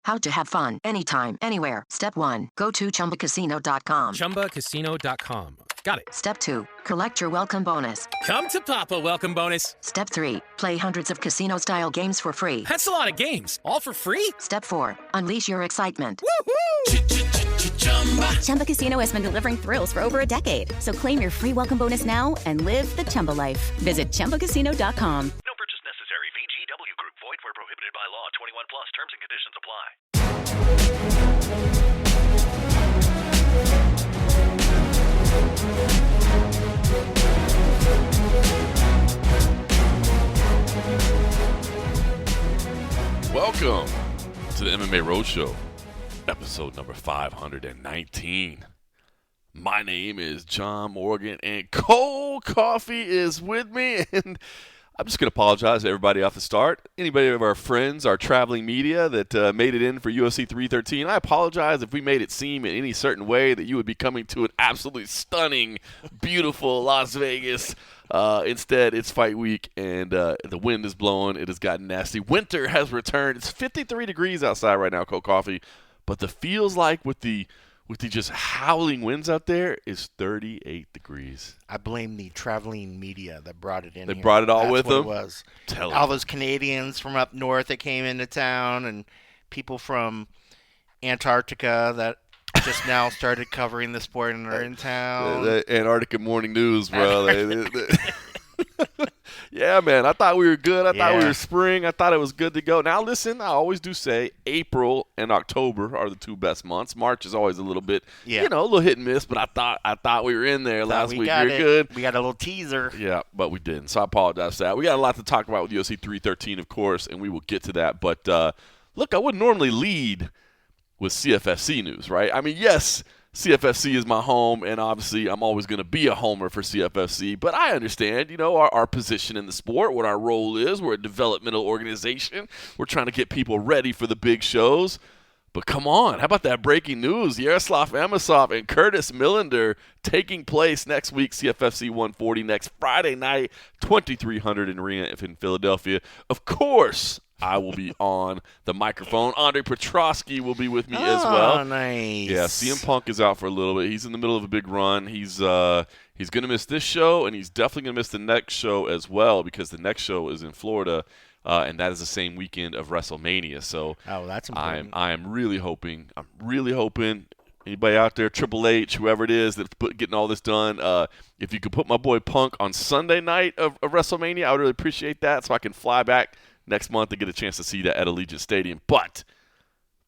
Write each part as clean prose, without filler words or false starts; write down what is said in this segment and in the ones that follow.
How to have fun anytime, anywhere. Step 1. Go to ChumbaCasino.com. ChumbaCasino.com. Got it. Step 2. Collect your welcome bonus. Come to Papa welcome bonus. Step 3. Play hundreds of casino-style games for free. That's a lot of games. All for free? Step 4. Unleash your excitement. Woohoo! Chumba Casino has been delivering thrills for over a decade. So claim your free welcome bonus now and live the Chumba life. Visit ChumbaCasino.com. No purchase necessary. VGW Group. Void where prohibited by law. 21 plus. Terms and conditions apply. Welcome to the MMA Roadshow, episode number 519. My name is John Morgan, and Cold Coffee is with me, and I'm just going to apologize to everybody off the start. Anybody of our friends, our traveling media that made it in for UFC 313, I apologize if we made it seem in any certain way that you would be coming to an absolutely stunning, beautiful Las Vegas. Instead, it's fight week, and the wind is blowing. It has gotten nasty. Winter has returned. It's 53 degrees outside right now, Cold Coffee, but the feels like with the just howling winds out there is 38 degrees. I blame the traveling media that brought it in. They brought it all That's with what them? It was. Tell all me. those Canadians from up north that came into town and people from Antarctica that just now started covering the sport and are in town. The Antarctica Morning News, bro. Yeah, man. I thought we were good. I thought we were spring. I thought it was good to go. Now, listen, I always do say April and October are the two best months. March is always a little bit, a little hit and miss, but I thought we were in there last week. We were good. We got a little teaser. Yeah, but we didn't, so I apologize for that. We got a lot to talk about with UFC 313, of course, and we will get to that. But, look, I wouldn't normally lead with CFFC news, right? I mean, yes, CFFC is my home, and obviously I'm always going to be a homer for CFFC, but I understand, our position in the sport, what our role is. We're a developmental organization. We're trying to get people ready for the big shows. But come on, how about that breaking news? Yaroslav Amosov and Curtis Millender taking place next week, CFFC 140, next Friday night, 2300 in Arena in Philadelphia. Of course, I will be on the microphone. Andre Petrosky will be with me as well. Oh, nice. Yeah, CM Punk is out for a little bit. He's in the middle of a big run. He's going to miss this show, and he's definitely going to miss the next show as well because the next show is in Florida, and that is the same weekend of WrestleMania. So that's important. I am really hoping. Anybody out there, Triple H, whoever it is that's getting all this done, if you could put my boy Punk on Sunday night of WrestleMania, I would really appreciate that so I can fly back next month to get a chance to see that at Allegiant Stadium. But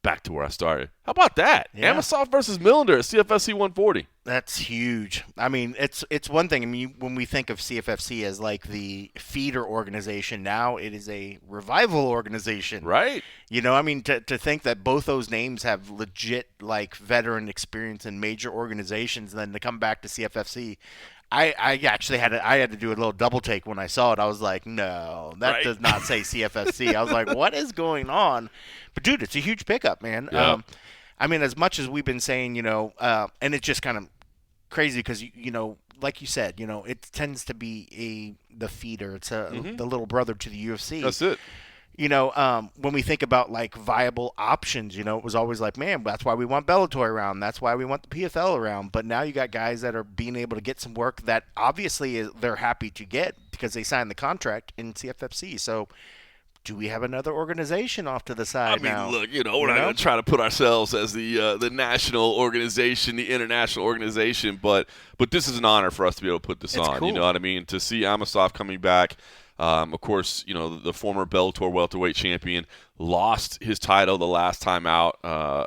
back to where I started. How about that? Yeah. Amosov versus Millender at CFFC 140. That's huge. I mean, it's one thing. I mean, when we think of CFFC as like the feeder organization, now it is a revival organization. Right. I mean, to think that both those names have legit like veteran experience in major organizations, and then to come back to CFFC. I actually had to do a little double take when I saw it. I was like, no, that does not say CFFC. I was like, what is going on? But, dude, it's a huge pickup, man. Yeah. I mean, as much as we've been saying, and it's just kind of crazy because, like you said, it tends to be the feeder. It's the little brother to the UFC. That's it. When we think about like viable options, it was always like, man, that's why we want Bellator around. That's why we want the PFL around. But now you got guys that are being able to get some work that obviously they're happy to get because they signed the contract in CFFC. So do we have another organization off to the side now? Look, we're not going to try to put ourselves as the national organization, the international organization, but this is an honor for us to be able to put this on. Cool. You know what I mean? To see Amosov coming back. Of course, the former Bellator welterweight champion lost his title the last time out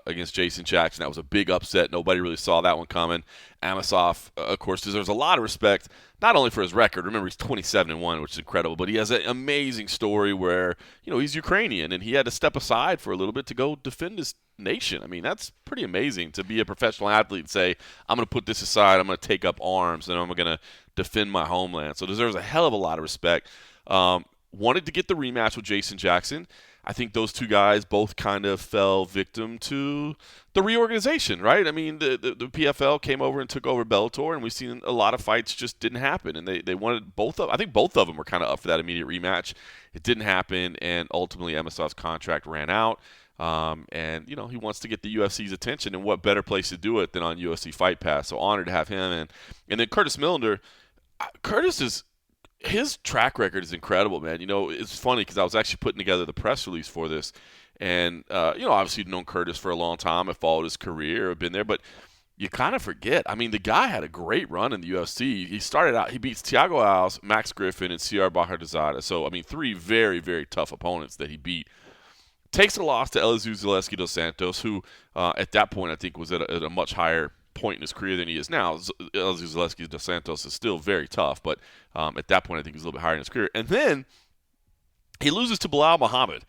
against Jason Jackson. That was a big upset. Nobody really saw that one coming. Amosov, of course, deserves a lot of respect, not only for his record. Remember, he's 27-1, which is incredible, but he has an amazing story where, he's Ukrainian, and he had to step aside for a little bit to go defend his nation. I mean, that's pretty amazing to be a professional athlete and say, I'm going to put this aside, I'm going to take up arms, and I'm going to defend my homeland. So deserves a hell of a lot of respect. Wanted to get the rematch with Jason Jackson. I think those two guys both kind of fell victim to the reorganization, right? I mean, the PFL came over and took over Bellator, and we've seen a lot of fights just didn't happen. And they wanted I think both of them were kind of up for that immediate rematch. It didn't happen, and ultimately Amosov's contract ran out. And, he wants to get the UFC's attention, and what better place to do it than on UFC Fight Pass. So honored to have him. And then Curtis Millender. His track record is incredible, man. It's funny because I was actually putting together the press release for this. And, obviously known Curtis for a long time. I followed his career. I've been there. But you kind of forget. I mean, the guy had a great run in the UFC. He started out, he beats Thiago Alves, Max Griffin, and CR Bahardazada. So, 3 very, very tough opponents that he beat. Takes a loss to Elizeu Zaleski dos Santos, who at that point I think was at a much higher point in his career than he is now. Elizeu Zaleski dos Santos is still very tough, but at that point I think he was a little bit higher in his career. And then he loses to Bilal Muhammad.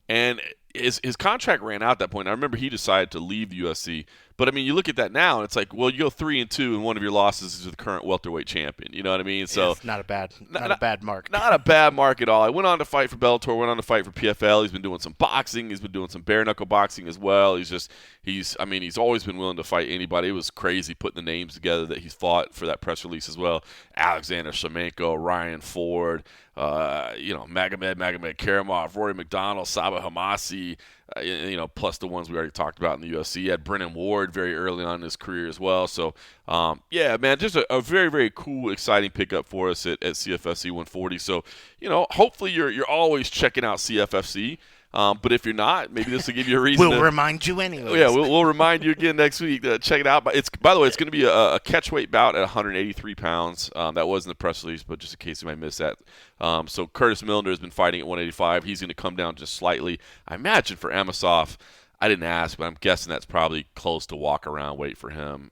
And his contract ran out at that point. I remember he decided to leave the UFC. But, you look at that now, and it's like, well, you go 3-2, and one of your losses is the current welterweight champion. You know what I mean? So it's not a bad mark. Not a bad mark at all. I went on to fight for Bellator, went on to fight for PFL. He's been doing some boxing. He's been doing some bare-knuckle boxing as well. He's always been willing to fight anybody. It was crazy putting the names together that he's fought for that press release as well. Alexander Shemenko, Ryan Ford, Magomed Karamov, Rory McDonald, Saba Hamasi, plus the ones we already talked about in the UFC. He had Brennan Ward very early on in his career as well. So, man, just a very, very cool, exciting pickup for us at CFFC 140. So, hopefully you're always checking out CFFC. But if you're not, maybe this will give you a reason. We'll remind you anyway. Yeah, we'll remind you again next week. Check it out. But by the way, it's going to be a catchweight bout at 183 pounds. That was in the press release, but just in case you might miss that. So Curtis Millender has been fighting at 185. He's going to come down just slightly. I imagine for Amosov, I didn't ask, but I'm guessing that's probably close to walk-around weight for him.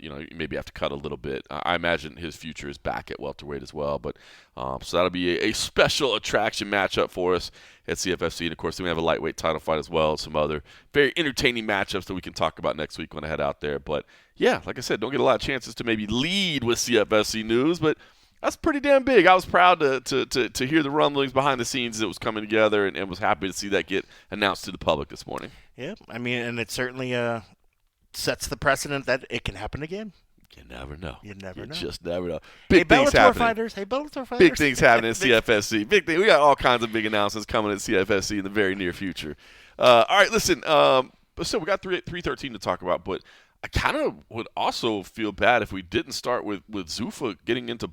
You maybe have to cut a little bit. I imagine his future is back at welterweight as well. But so that'll be a special attraction matchup for us at CFFC. And, of course, then we have a lightweight title fight as well, some other very entertaining matchups that we can talk about next week when I head out there. But, yeah, like I said, don't get a lot of chances to maybe lead with CFFC news, but that's pretty damn big. I was proud to hear the rumblings behind the scenes that was coming together and was happy to see that get announced to the public this morning. Yeah, and it certainly sets the precedent that it can happen again. You never know. You just never know. Big things Bellator happening. fighters. Hey, Bellator fighters. Big things happening at CFFC. Big thing. We got all kinds of big announcements coming at CFFC in the very near future. All right, listen. So we got 313 to talk about, but I kind of would also feel bad if we didn't start with Zuffa getting into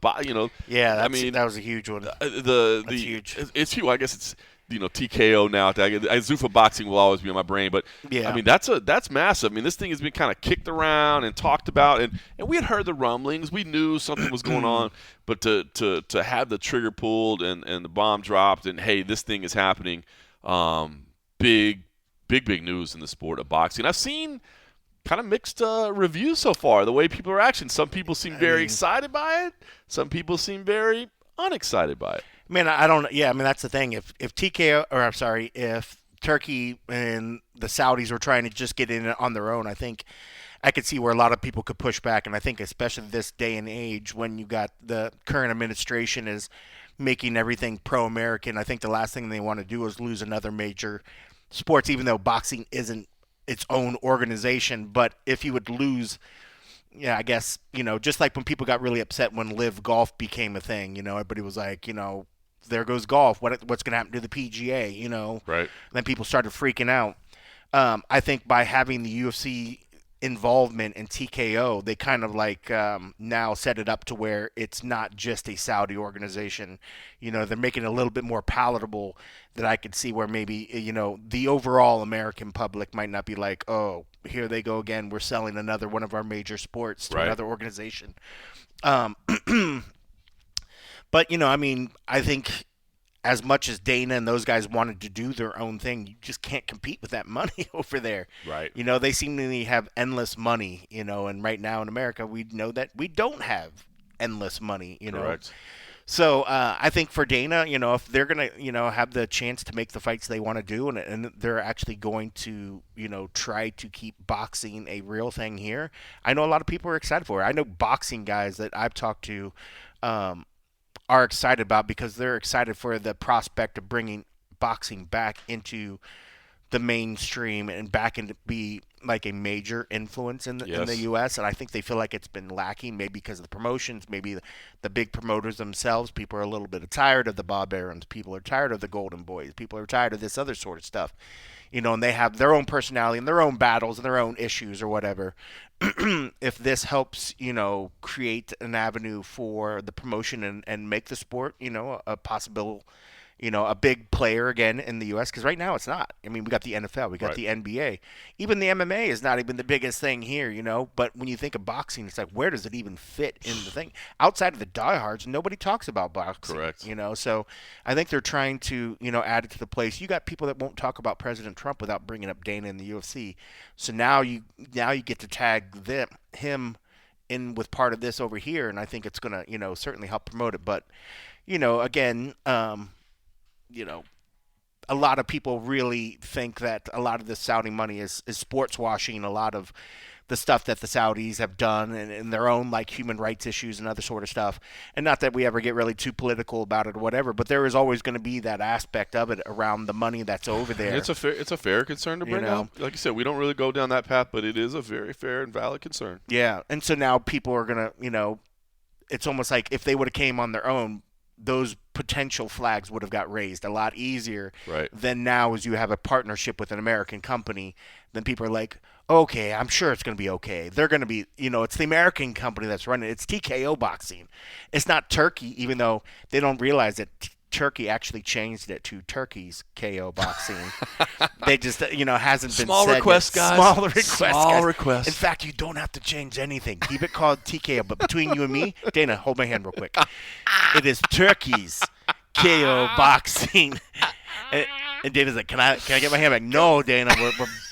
Yeah, that was a huge one. That's huge. It's huge. I guess it's TKO now. Zuffa boxing will always be on my brain, but yeah. That's massive. This thing has been kind of kicked around and talked about, and we had heard the rumblings. We knew something was going on, but to have the trigger pulled and the bomb dropped, and hey, this thing is happening. Big news in the sport of boxing. I've seen kind of mixed reviews so far. The way people are acting. Some people seem very excited by it. Some people seem very unexcited by it. Man, I don't. Yeah, that's the thing. If if Turkey and the Saudis were trying to just get in on their own, I think I could see where a lot of people could push back. And I think especially this day and age when you got the current administration is making everything pro-American, I think the last thing they want to do is lose another major sports, even though boxing isn't its own organization. But if you would lose, I guess, just like when people got really upset when Live Golf became a thing, everybody was like, there goes golf. What's going to happen to the PGA, Right. And then people started freaking out. I think by having the UFC involvement in TKO, they kind of now set it up to where it's not just a Saudi organization. They're making it a little bit more palatable that I could see where maybe, the overall American public might not be like, oh, here they go again. We're selling another one of our major sports to another organization. But, I think as much as Dana and those guys wanted to do their own thing, you just can't compete with that money over there. Right. They seemingly have endless money, and right now in America, we know that we don't have endless money, Correct. So I think for Dana, if they're going to, have the chance to make the fights they want to do and they're actually going to, try to keep boxing a real thing here, I know a lot of people are excited for it. I know boxing guys that I've talked to are excited about because they're excited for the prospect of bringing boxing back into the mainstream and back into be like a major influence in the U.S. And I think they feel like it's been lacking, maybe because of the promotions, maybe the big promoters themselves. People are a little bit tired of the Bob Arons. People are tired of the Golden Boys. People are tired of this other sort of stuff. and they have their own personality and their own battles and their own issues or whatever. If this helps, create an avenue for the promotion and make the sport, a possible, a big player again in the U.S. Because right now it's not. I mean, we got the NFL, we got the NBA. Even the MMA is not even the biggest thing here, But when you think of boxing, it's like, where does it even fit in the thing? Outside of the diehards, nobody talks about boxing. Correct. So I think they're trying to, add it to the place. You got people that won't talk about President Trump without bringing up Dana in the UFC. So now you get to tag him in with part of this over here, and I think it's going to, certainly help promote it. But, again, a lot of people really think that a lot of this Saudi money is sports washing a lot of the stuff that the Saudis have done and their own human rights issues and other sort of stuff. And not that we ever get really too political about it or whatever, but there is always going to be that aspect of it around the money that's over there. It's a fair concern to bring up. Like you said, we don't really go down that path, but it is a very fair and valid concern. Yeah, and so now people are going to, it's almost like if they would have came on their own, those potential flags would have got raised a lot easier than now as you have a partnership with an American company. Then people are like, okay, I'm sure it's going to be okay. They're going to be, it's the American company that's running it. It's TKO Boxing. It's not Turkey, even though they don't realize that Turkey actually changed it to Turkey's KO Boxing. They just, hasn't been small said requests, yet. guys. Small requests. In fact, you don't have to change anything. Keep it called TKO. But between you and me, Dana, hold my hand real quick. It is Turkey's KO Boxing. And Dana's like, can I get my hand back? No, Dana,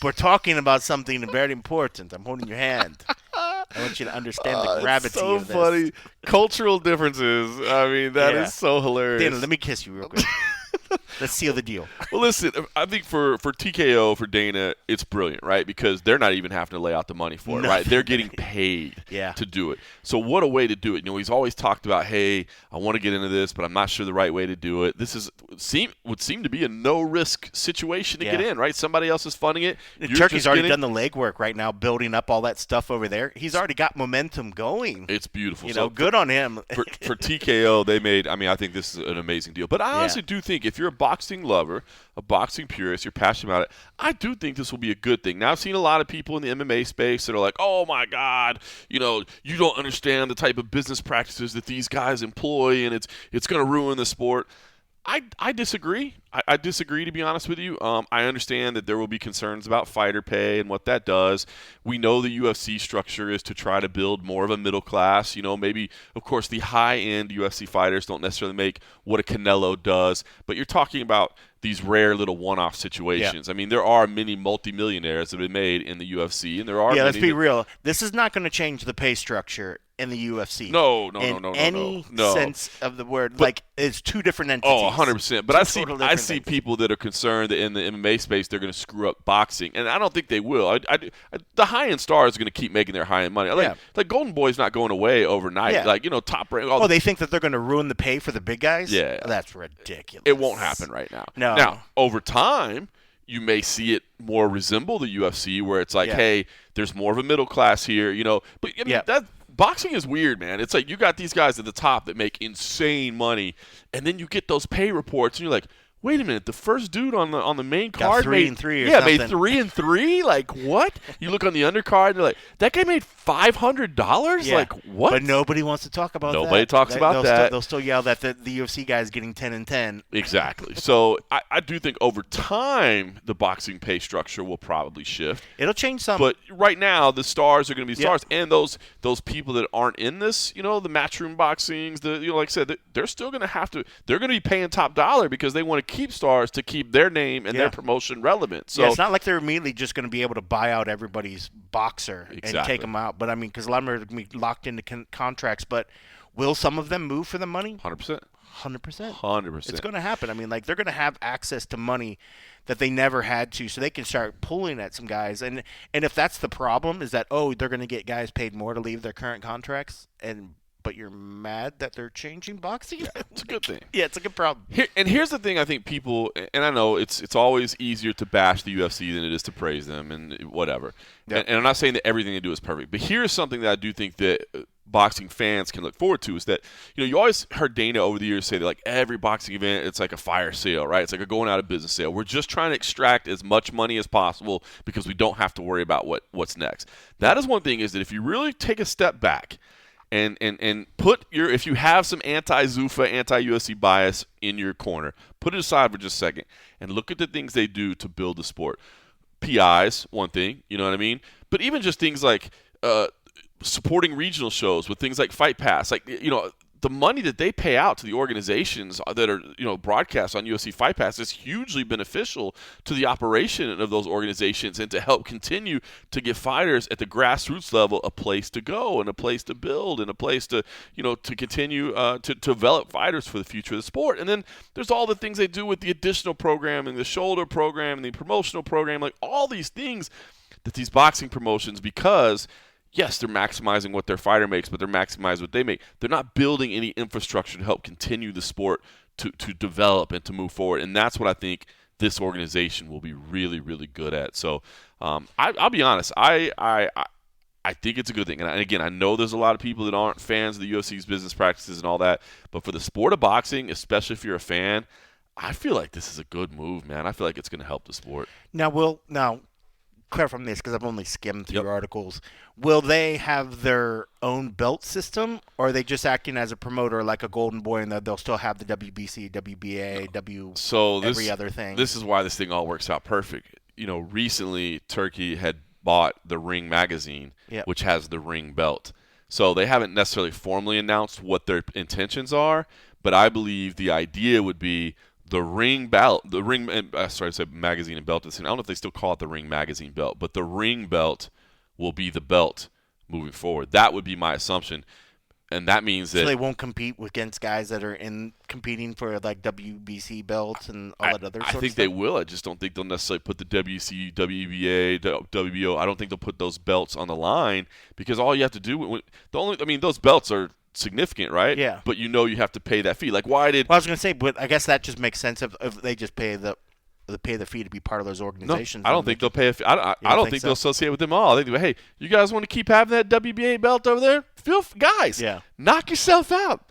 we're talking about something very important. I'm holding your hand. I want you to understand the gravity of this. So funny. Cultural differences. I mean, that is so hilarious. Dana, let me kiss you real quick. Let's seal the deal. Well, listen, I think for TKO, for Dana, it's brilliant, right? Because they're not even having to lay out the money for it, right? They're getting paid to do it. So what a way to do it. He's always talked about, hey, I want to get into this, but I'm not sure the right way to do it. This would seem to be a no-risk situation to get in, right? Somebody else is funding it. Turkey's already done the legwork right now, building up all that stuff over there. He's already got momentum going. It's beautiful. So good on him. For TKO, they made, I think this is an amazing deal. But I honestly do think if you're a boxing lover, a boxing purist, you're passionate about it, I do think this will be a good thing. Now, I've seen a lot of people in the MMA space that are like, oh, my God, you don't understand the type of business practices that these guys employ, and it's going to ruin the sport. I disagree. I disagree, to be honest with you. I understand that there will be concerns about fighter pay and what that does. We know the UFC structure is to try to build more of a middle class. Maybe, of course, the high-end UFC fighters don't necessarily make what a Canelo does, but you're talking about these rare little one-off situations. I mean, there are many multimillionaires that have been made in the UFC, and there are let's be real. This is not going to change the pay structure in the UFC. No. Any sense of the word. But, it's two different entities. Oh, 100%. But I see people that are concerned that in the MMA space they're going to screw up boxing, and I don't think they will. The high-end stars are going to keep making their high-end money. Like Golden Boy's not going away overnight. Top rank. They think that they're going to ruin the pay for the big guys? Yeah. That's ridiculous. It won't happen right now. No. Now, over time, you may see it more resemble the UFC, where it's like, hey, there's more of a middle class here, But that boxing is weird, man. It's like you got these guys at the top that make insane money, and then you get those pay reports, and you're like, wait a minute, the first dude on the main card made 3 or something. Made 3 and 3. Like what? You look on the undercard, and you're like, that guy made $500. Yeah. Like what? But nobody wants to talk about that. Nobody talks about that. They'll still yell that the UFC guy is getting 10 and 10. Exactly. So I do think over time the boxing pay structure will probably shift. It'll change some. But right now the stars are going to be stars, and those people that aren't in this, the matchroom boxings, like I said, they're still going to have to. They're going to be paying top dollar because they want to keep stars to keep their name and their promotion relevant. So it's not like they're immediately just going to be able to buy out everybody's boxer and take them out. But because a lot of them are going to be locked into contracts. But will some of them move for the money? 100%. 100%. It's going to happen. They're going to have access to money that they never had to, so they can start pulling at some guys. And if that's the problem, is that they're going to get guys paid more to leave their current contracts, but you're mad that they're changing boxing? Yeah, it's a good thing. Yeah, it's a good problem. Here's the thing I think people, and I know it's always easier to bash the UFC than it is to praise them and whatever. Yep. And I'm not saying that everything they do is perfect, but here's something that I do think that boxing fans can look forward to is that, you always heard Dana over the years say that, like, every boxing event, it's like a fire sale, right? It's like a going out of business sale. We're just trying to extract as much money as possible because we don't have to worry about what's next. That is one thing, is that if you really take a step back and put if you have some anti-Zuffa, anti-UFC bias in your corner, put it aside for just a second and look at the things they do to build the sport. PIs, one thing, you know what I mean? But even just things like supporting regional shows with things like Fight Pass, like, the money that they pay out to the organizations that are, broadcast on UFC Fight Pass is hugely beneficial to the operation of those organizations and to help continue to give fighters at the grassroots level a place to go and a place to build and a place to, to continue to develop fighters for the future of the sport. And then there's all the things they do with the additional programming, the shoulder program, the promotional program, like all these things that these boxing promotions, because yes, they're maximizing what their fighter makes, but they're maximizing what they make. They're not building any infrastructure to help continue the sport to develop and to move forward. And that's what I think this organization will be really, really good at. So I'll be honest. I think it's a good thing. And again, I know there's a lot of people that aren't fans of the UFC's business practices and all that. But for the sport of boxing, especially if you're a fan, I feel like this is a good move, man. I feel like it's going to help the sport. Now, clear from this because I've only skimmed through articles. Will they have their own belt system, or are they just acting as a promoter like a Golden Boy, and they'll still have the WBC, WBA, every other thing? This is why this thing all works out perfect. Recently Turkey had bought the Ring magazine, which has the Ring belt. So they haven't necessarily formally announced what their intentions are, but I believe the idea would be the Ring belt, magazine and belt. I don't know if they still call it the Ring magazine belt, but the Ring belt will be the belt moving forward. That would be my assumption, and that means that so they won't compete against guys that are competing for like WBC belts and all that other. I think they will. I just don't think they'll necessarily put the WC, WBA, WBO. I don't think they'll put those belts on the line because all you have to do those belts are significant, right? Yeah. But you have to pay that fee. Like, why did? Well, I was going to say, but I guess that just makes sense if they just pay the fee to be part of those organizations. No, I don't think they'll pay a fee. I don't think they'll associate with them all. They think, hey, you guys want to keep having that WBA belt over there? Guys, knock yourself out.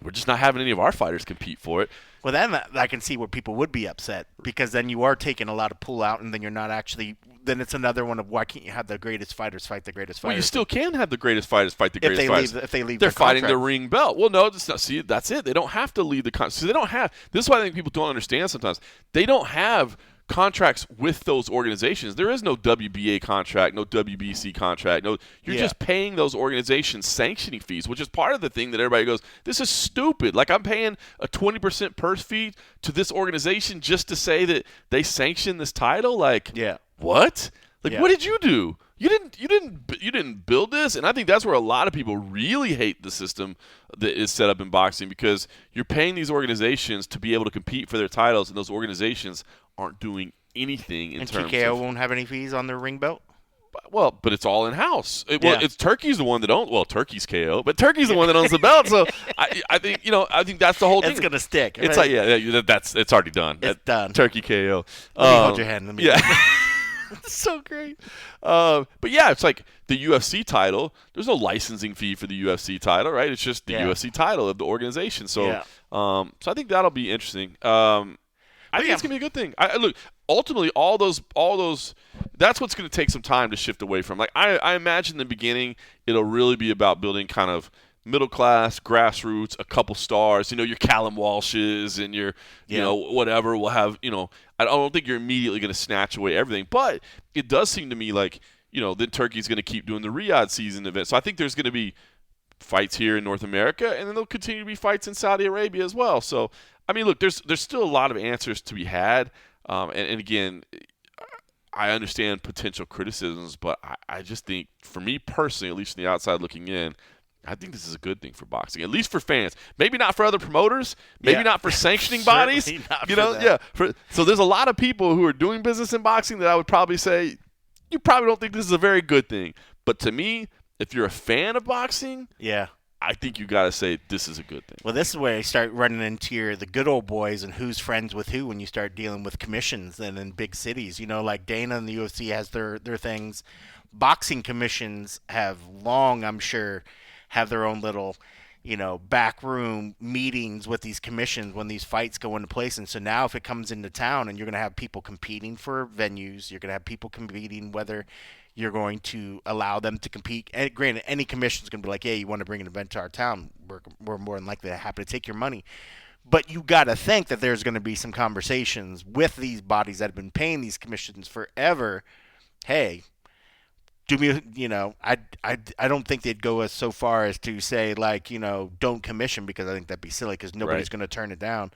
We're just not having any of our fighters compete for it. Well, then I can see where people would be upset because then you are taking a lot of pull out, and then you're not actually. Then it's another one of why can't you have the greatest fighters fight the greatest fighters? Well, you still can have the greatest fighters fight the greatest fighters. If they leave, they're fighting the Ring belt. Well, no, see, that's it. They don't have to leave the contract. See, they don't have. This is why I think people don't understand sometimes. They don't have contracts with those organizations. There is no WBA contract, no WBC contract. You're just paying those organizations sanctioning fees, which is part of the thing that everybody goes, this is stupid. Like, I'm paying a 20% purse fee to this organization just to say that they sanction this title. Like, what? Like, what did you do? You didn't build this, and I think that's where a lot of people really hate the system that is set up in boxing because you're paying these organizations to be able to compete for their titles, and those organizations aren't doing anything in terms of. And TKO won't have any fees on their Ring belt. Well, but it's all in house. It's Turkey's the one that owns. Well, Turkey's KO, but Turkey's the one that owns the belt. So I think that's the whole thing. It's gonna stick. It's like it's already done. It's done. Turkey KO. Let me hold your hand. It's so great. But yeah, it's like the UFC title. There's no licensing fee for the UFC title, right? It's just the UFC title of the organization. So, so I think that'll be interesting. I think it's gonna be a good thing. Look, ultimately, all those. That's what's gonna take some time to shift away from. Like I imagine in the beginning, it'll really be about building kind of middle class, grassroots, a couple stars. Your Callum Walshes and your, whatever will have. I don't think you're immediately going to snatch away everything, but it does seem to me like then Turkey's going to keep doing the Riyadh season event. So I think there's going to be fights here in North America, and then there'll continue to be fights in Saudi Arabia as well. So I mean, look, there's still a lot of answers to be had, and again, I understand potential criticisms, but I just think, for me personally, at least from the outside looking in, I think this is a good thing for boxing, at least for fans. Maybe not for other promoters, maybe not for sanctioning bodies. So there's a lot of people who are doing business in boxing that I would probably say, you probably don't think this is a very good thing. But to me, if you're a fan of boxing, I think you got to say this is a good thing. Well, this is where you start running into the good old boys and who's friends with who when you start dealing with commissions and in big cities. Like Dana and the UFC has their things. Boxing commissions have long, I'm sure, have their own little, backroom meetings with these commissions when these fights go into place. And so now if it comes into town and you're going to have people competing for venues, you're going to have people competing whether you're going to allow them to compete. And granted, any commission is going to be like, hey, you want to bring an event to our town, we're more than likely to happy to take your money. But you got to think that there's going to be some conversations with these bodies that have been paying these commissions forever. Hey, do me, I don't think they'd go as so far as to say, like, don't commission, because I think that'd be silly because nobody's going to turn it down.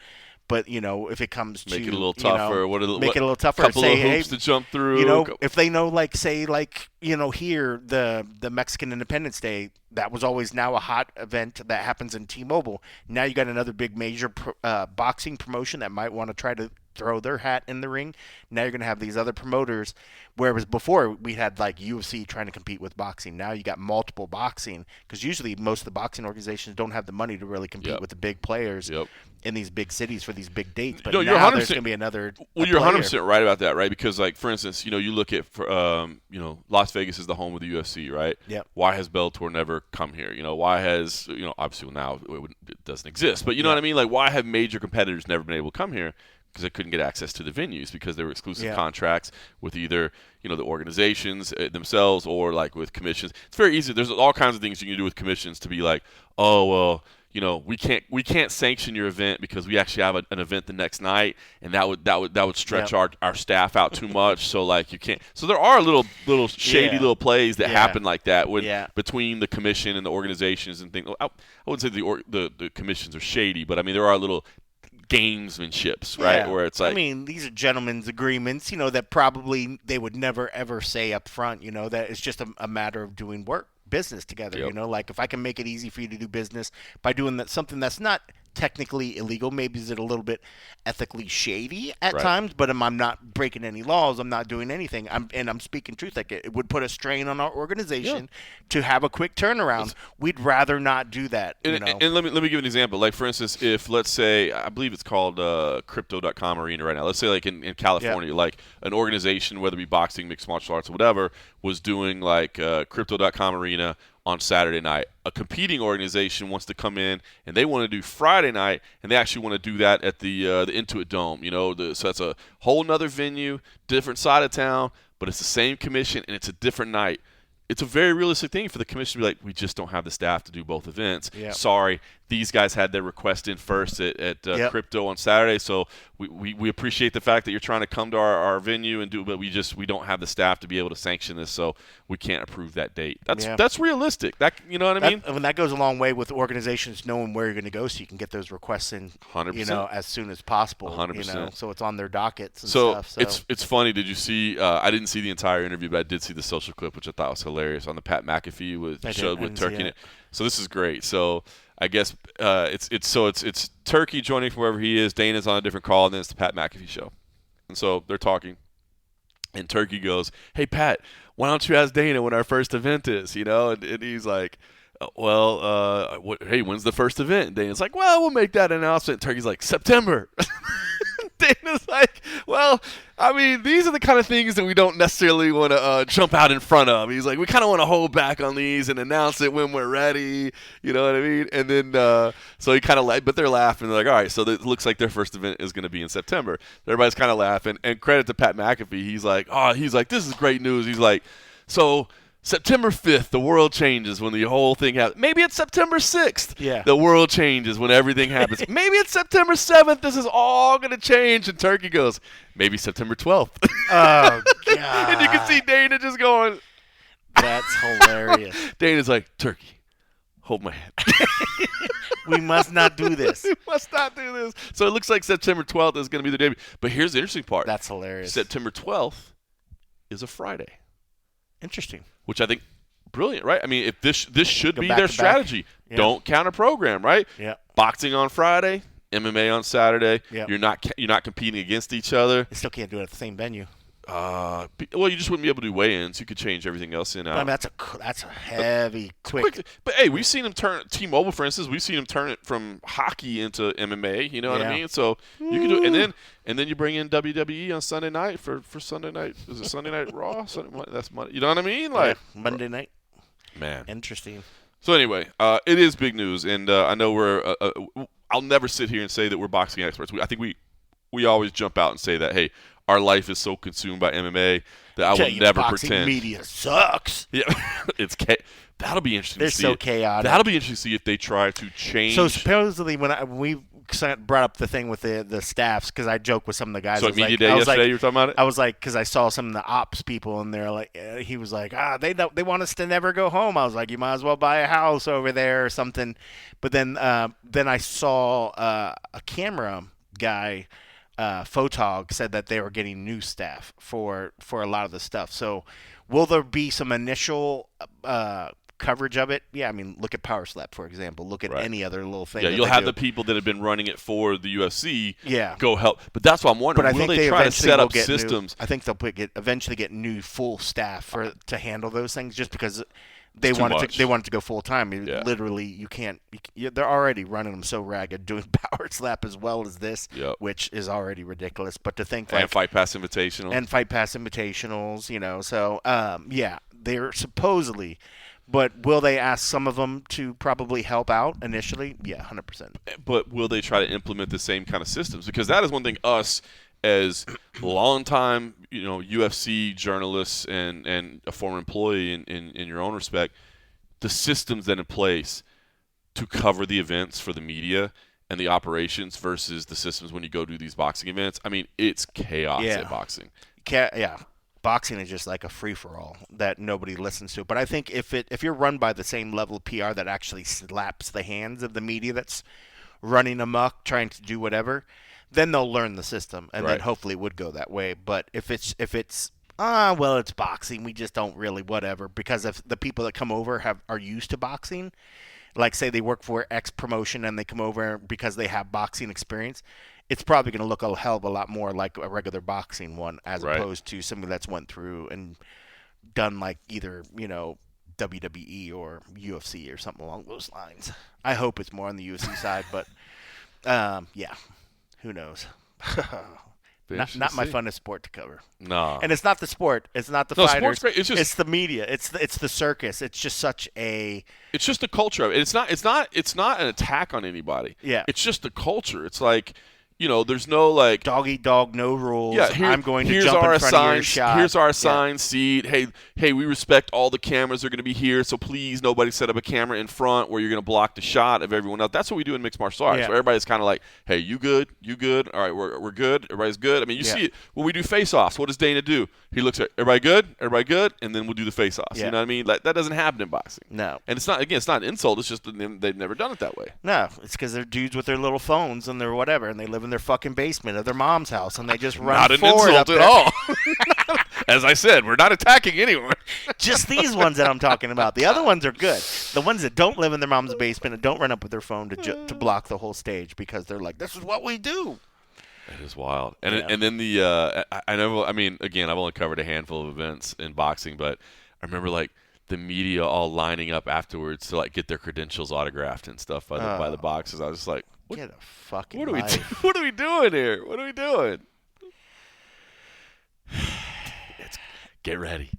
But, if it comes to make it a little tougher, make it a little tougher. Couple say, of hoops hey, to jump through. If they know, like, say, like, here the Mexican Independence Day, that was always now a hot event that happens in T-Mobile. Now you got another big major boxing promotion that might want to try to throw their hat in the ring. Now you're going to have these other promoters, whereas before we had like UFC trying to compete with boxing. Now you got multiple boxing, because usually most of the boxing organizations don't have the money to really compete with the big players in these big cities for these big dates. But you're now there's going to be another. Well, you're 100% right about that, right? Because, like, for instance, you look at Las Vegas is the home of the UFC, right? Yep. Why has Bellator never come here? Why has obviously now it doesn't exist, but you know what I mean? Like, why have major competitors never been able to come here? Because they couldn't get access to the venues because they were exclusive contracts with either the organizations themselves or like with commissions. It's very easy. There's all kinds of things you can do with commissions to be like, oh well, we can't sanction your event because we actually have an event the next night, and that would stretch our staff out too much. So like you can't. So there are little shady little plays that happen like that between the commission and the organizations and things. I wouldn't say the commissions are shady, but I mean there are little gamesmanships, right? Where it's like, these are gentlemen's agreements, that probably they would never ever say up front, that it's just a matter of doing business together. Like if I can make it easy for you to do business by doing something that's not technically illegal, maybe is it a little bit ethically shady at times, but I'm not breaking any laws, I'm not doing anything, I'm speaking truth. Like it would put a strain on our organization to have a quick turnaround. We'd rather not do that. And let me give an example. Like for instance, if let's say, I believe it's called Crypto.com Arena right now. Let's say like in California, like an organization, whether it be boxing, mixed martial arts, or whatever, was doing like Crypto.com Arena on Saturday night. A competing organization wants to come in and they want to do Friday night, and they actually want to do that at the Intuit Dome. So that's a whole nother venue, different side of town, but it's the same commission and it's a different night. It's a very realistic thing for the commission to be like, we just don't have the staff to do both events. Sorry, these guys had their request in first at Crypto on Saturday, so we appreciate the fact that you're trying to come to our venue and do, but we don't have the staff to be able to sanction this, so we can't approve that date. That's realistic. That you know what I mean? That goes a long way with organizations knowing where you're going to go, so you can get those requests in, 100%. As soon as possible. 100%. So it's on their dockets and stuff. So it's funny. Did you see? I didn't see the entire interview, but I did see the social clip, which I thought was hilarious on the Pat McAfee with Turkey in it. So this is great. So I guess it's Turkey joining from wherever he is. Dana's on a different call, and then it's the Pat McAfee show. And so they're talking, and Turkey goes, "Hey Pat, why don't you ask Dana when our first event is?" And he's like, "Well, hey, when's the first event?" And Dana's like, "Well, we'll make that announcement." Turkey's like, "September." Dana's like, well, I mean, these are the kind of things that we don't necessarily want to jump out in front of. He's like, we kind of want to hold back on these and announce it when we're ready. You know what I mean? And then, so he kind of, but they're laughing. They're like, all right, so it looks like their first event is going to be in September. Everybody's kind of laughing. And credit to Pat McAfee. He's like, this is great news. He's like, so September 5th, the world changes when the whole thing happens. Maybe it's September 6th. Yeah. The world changes when everything happens. Maybe it's September 7th. This is all going to change. And Turkey goes, maybe September 12th. Oh, God. And you can see Dana just going. That's hilarious. Dana's like, Turkey, hold my hand. We must not do this. We must not do this. So it looks like September 12th is going to be the debut. But here's the interesting part. That's hilarious. September 12th is a Friday. Interesting. Which I think brilliant, right? I mean, if this should be their strategy. Yeah. Don't counter program, right? Yeah. Boxing on Friday, MMA on Saturday. Yeah. You're not competing against each other. You still can't do it at the same venue. Well, you just wouldn't be able to do weigh-ins. You could change everything else in. I mean, that's a heavy, quick. But hey, we've seen them turn T-Mobile, for instance. We've seen them turn it from hockey into MMA. You know what I mean? So you can do it, and then you bring in WWE on Sunday night for Sunday night. Is it Sunday Night Raw? That's Monday. You know what I mean? Like Monday night. Man, interesting. So anyway, it is big news, and I know I'll never sit here and say that we're boxing experts. I think we always jump out and say that, hey, our life is so consumed by MMA that I will never pretend. Media sucks. Yeah, that'll be interesting. They're to see so chaotic. That'll be interesting to see if they try to change. So supposedly, when we brought up the thing with the staffs, because I joked with some of the guys. So at Media Day yesterday, you were talking about it? I was like, because I saw some of the ops people, and they're like, he was like, they want us to never go home. I was like, you might as well buy a house over there or something. But then I saw a camera guy, Photog, said that they were getting new staff for a lot of the stuff. So will there be some initial coverage of it? Yeah, I mean, look at Power Slap, for example. Look at any other little thing. Yeah, you'll have the people that have been running it for the UFC go help. But that's what I'm wondering. But I think they try to set up New, systems? I think they'll eventually get new full staff to handle those things, just because they want it to go full time. Literally, you can't. They're already running them so ragged, doing Power Slap as well as this, which is already ridiculous. But to think and Fight Pass Invitationals, So they're supposedly. But will they ask some of them to probably help out initially? Yeah, 100%. But will they try to implement the same kind of systems? Because that is one thing us as longtime, UFC journalists and a former employee in your own respect, the systems that in place to cover the events for the media and the operations versus the systems when you go do these boxing events. I mean, it's chaos at boxing. Boxing is just like a free-for-all that nobody listens to. But I think if you're run by the same level of PR that actually slaps the hands of the media that's running amok, trying to do whatever, then they'll learn the system, and then hopefully it would go that way. But if it's it's boxing, we just don't really whatever, because if the people that come over are used to boxing, like say they work for X promotion and they come over because they have boxing experience, it's probably going to look a hell of a lot more like a regular boxing one as opposed to somebody that's went through and done like either, WWE or UFC or something along those lines. I hope it's more on the UFC side, but who knows? Not my funnest sport to cover. No. And it's not the sport. It's not the fighters. Sport's great. It's the media. It's the circus. It's just such a. It's just the culture of it. It's not an attack on anybody. Yeah. It's just the culture. It's like, there's no like dog eat dog, no rules. Yeah, I'm going to jump in front of your shot. Here's our assigned seat. Hey, we respect all the cameras are going to be here, so please nobody set up a camera in front where you're going to block the shot of everyone else. That's what we do in mixed martial arts. Yeah. So everybody's kind of like, hey, you good? All right, we're good. Everybody's good. I mean, you see it when we do face-offs. What does Dana do? He looks at everybody good, and then we'll do the face-offs. Yeah. You know what I mean? Like that doesn't happen in boxing. No. And it's not an insult. It's just they've never done it that way. No, it's because they're dudes with their little phones and their whatever, and they live in their fucking basement of their mom's house, and they just run not forward an up insult there. at all. As I said, we're not attacking anyone. Just these ones that I'm talking about. The other ones are good. The ones that don't live in their mom's basement and don't run up with their phone to block the whole stage because they're like, this is what we do. That is wild. And then the I know. I mean, again, I've only covered a handful of events in boxing, but I remember like the media all lining up afterwards to like get their credentials autographed and stuff by the boxers. I was just like, get a fucking what are we life. what are we doing here? What are we doing? Get ready.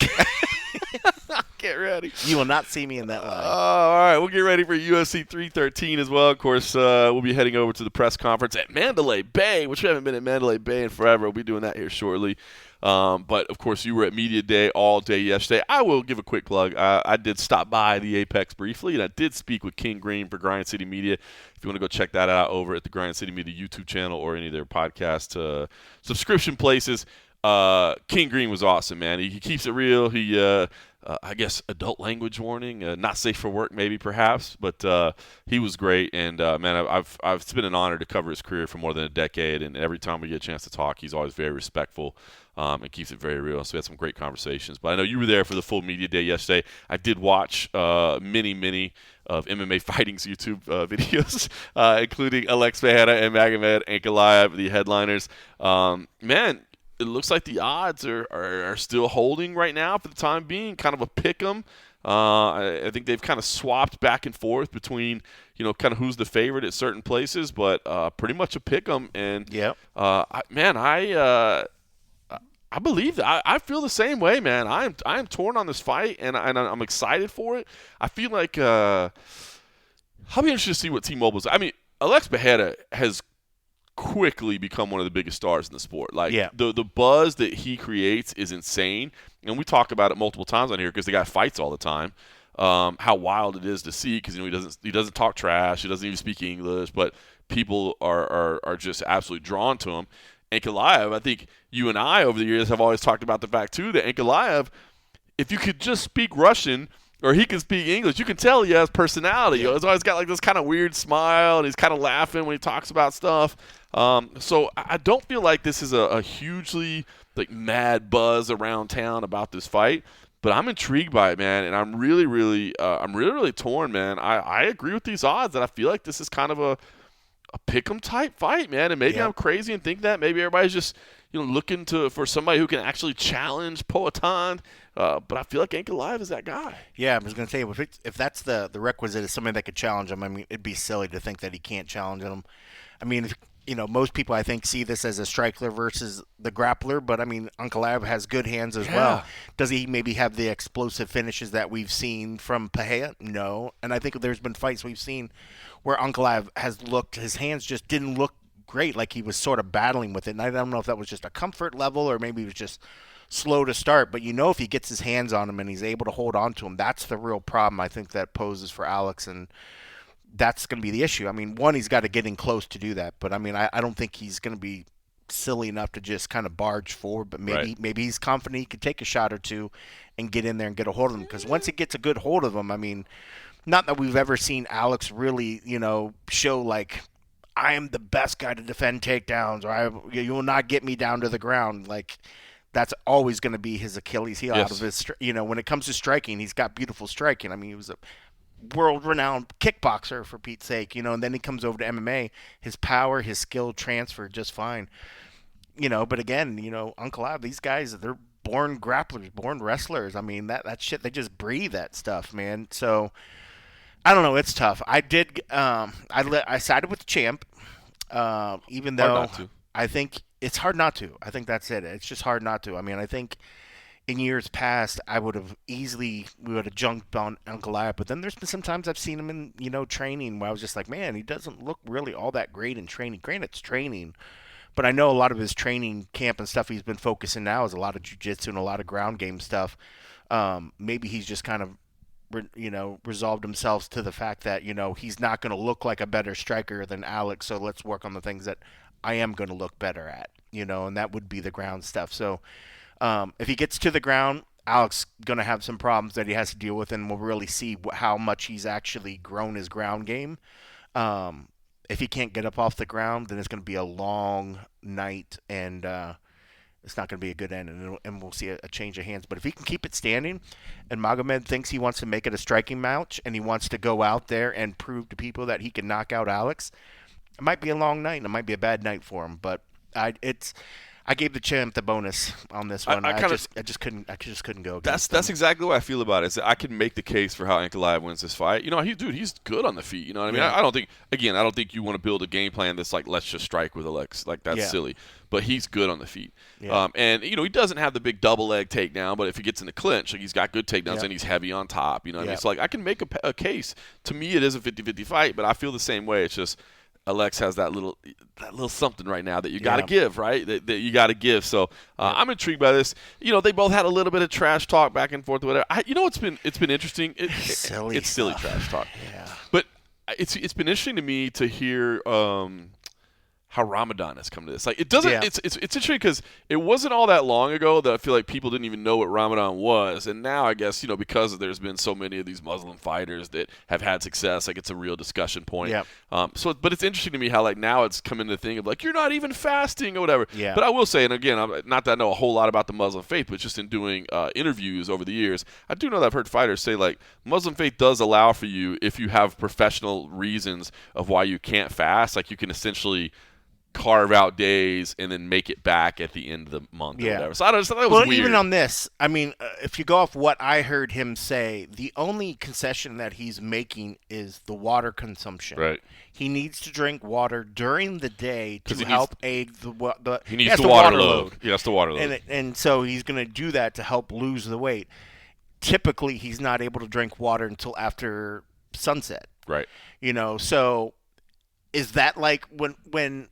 Get ready. You will not see me in that line. All right, we'll get ready for UFC 313 as well. Of course, we'll be heading over to the press conference at Mandalay Bay, which we haven't been at Mandalay Bay in forever. We'll be doing that here shortly. But, of course, you were at Media Day all day yesterday. I will give a quick plug. I did stop by the Apex briefly, and I did speak with King Green for Grind City Media. If you want to go check that out over at the Grind City Media YouTube channel or any of their podcast subscription places, King Green was awesome, man. He keeps it real. He, I guess, adult language warning, not safe for work, maybe, perhaps, but he was great. And man, it's been an honor to cover his career for more than a decade. And every time we get a chance to talk, he's always very respectful and keeps it very real. So we had some great conversations. But I know you were there for the full media day yesterday. I did watch many of MMA Fighting's YouTube videos, including Alex Pereira and Magomed, Ankalaev, the headliners. Man, it looks like the odds are still holding right now for the time being, kind of a pick 'em. I think they've kind of swapped back and forth between, kind of who's the favorite at certain places, but pretty much a pick 'em. And, I believe that. I feel the same way, man. I am torn on this fight, and I'm excited for it. I feel like I'll be interested to see what T-Mobile's. I mean, Alex Pereira has quickly become one of the biggest stars in the sport. Like the buzz that he creates is insane, and we talk about it multiple times on here because the guy fights all the time. How wild it is to see because he doesn't talk trash, he doesn't even speak English, but people are just absolutely drawn to him. Ankalaev, I think you and I over the years have always talked about the fact too that Ankalaev, if you could just speak Russian or he can speak English, you can tell he has personality. He's always got like this kind of weird smile, and he's kind of laughing when he talks about stuff. So I don't feel like this is a hugely like mad buzz around town about this fight, but I'm intrigued by it, man, and I'm really torn, man. I agree with these odds, and I feel like this is kind of a pick'em type fight, man. And maybe I'm crazy and think that maybe everybody's just looking for somebody who can actually challenge Poatan. But I feel like Ankalaev is that guy. Yeah, I was going to say, if that's the requisite is somebody that could challenge him, I mean, it'd be silly to think that he can't challenge him. I mean, most people, I think, see this as a striker versus the grappler, but, I mean, Ankalaev has good hands as well. Does he maybe have the explosive finishes that we've seen from Pereira? No. And I think there's been fights we've seen where Ankalaev his hands just didn't look great, like he was sort of battling with it. And I don't know if that was just a comfort level or maybe he was just slow to start. But if he gets his hands on him and he's able to hold on to him, that's the real problem I think that poses for Alex. And that's going to be the issue. I mean, one, he's got to get in close to do that. But, I mean, I don't think he's going to be silly enough to just kind of barge forward. But maybe he's confident he could take a shot or two and get in there and get a hold of him. Because once he gets a good hold of him, I mean, not that we've ever seen Alex really, show like, I am the best guy to defend takedowns, or you will not get me down to the ground. Like, that's always going to be his Achilles heel out of his, when it comes to striking, he's got beautiful striking. I mean, he was a world-renowned kickboxer, for Pete's sake, and then he comes over to MMA. His power, his skill transfer just fine. But again, Ankalaev, these guys, they're born grapplers, born wrestlers. I mean, that shit, they just breathe that stuff, man. So, I don't know. It's tough. I did. I sided with the champ, even though I think it's hard not to. I think that's it. It's just hard not to. I mean, I think in years past we would have jumped on Ankalaev, but then there's been some times I've seen him in training where I was just like, man, he doesn't look really all that great in training. Granted, it's training, but I know a lot of his training camp and stuff he's been focusing now is a lot of jiu-jitsu and a lot of ground game stuff. Maybe he's just kind of resolved himself to the fact that, he's not going to look like a better striker than Alex, so let's work on the things that I am going to look better at, and that would be the ground stuff. So if he gets to the ground, Alex going to have some problems that he has to deal with, and we'll really see how much he's actually grown his ground game. If he can't get up off the ground, then it's going to be a long night, and it's not going to be a good end, and we'll see a change of hands. But if he can keep it standing, and Magomed thinks he wants to make it a striking match, and he wants to go out there and prove to people that he can knock out Alex, it might be a long night, and it might be a bad night for him. But I gave the champ the bonus on this one. I just couldn't go. That's exactly what I feel about it. Is that I can make the case for how Ankalaev wins this fight. He's good on the feet. You know what I mean? Yeah. I don't think you want to build a game plan that's like, let's just strike with Alex. Like, that's silly. But he's good on the feet. Yeah. And he doesn't have the big double leg takedown, but if he gets in the clinch, like, he's got good takedowns and he's heavy on top. You know what I mean? So like, I can make a case. To me, it is a 50-50 fight, but I feel the same way. It's just Alex has that little something right now that you got to give, right? That you got to give. So I'm intrigued by this. They both had a little bit of trash talk back and forth, whatever. It's been interesting. It's silly trash talk. Yeah. But it's been interesting to me to hear how Ramadan has come to this. Like, it doesn't. Yeah. It's interesting because it wasn't all that long ago that I feel like people didn't even know what Ramadan was, and now I guess because there's been so many of these Muslim fighters that have had success, like, it's a real discussion point. Yeah. But it's interesting to me how, like, now it's come into the thing of like, you're not even fasting or whatever. Yeah. But I will say, and again, not that I know a whole lot about the Muslim faith, but just in doing interviews over the years, I do know that I've heard fighters say, like, Muslim faith does allow for you, if you have professional reasons of why you can't fast, like, you can essentially carve out days and then make it back at the end of the month or whatever. So I just thought that was well, weird. even on this, I mean, if you go off what I heard him say, the only concession that he's making is the water consumption. Right. He needs to drink water during the day to help aid the he needs the water load. Yeah, that's the water load. And so he's going to do that to help lose the weight. Typically, he's not able to drink water until after sunset. Right. You know, so is that like when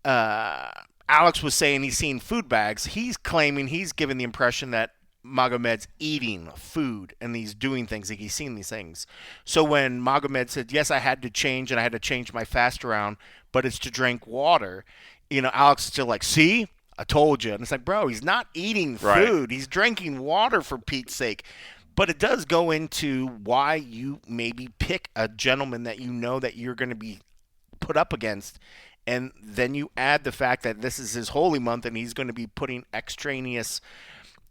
Alex was saying he's seen food bags, he's claiming he's given the impression that Magomed's eating food and he's doing things, like he's seen these things. So when Magomed said, yes, I had to change and I had to change my fast around, but it's to drink water, you know, Alex is still like, see, I told you. And it's like, bro, he's not eating food. Right. He's drinking water, for Pete's sake. But it does go into why you maybe pick a gentleman that you know that you're going to be put up against. And then you add the fact that this is his holy month and he's going to be putting extraneous,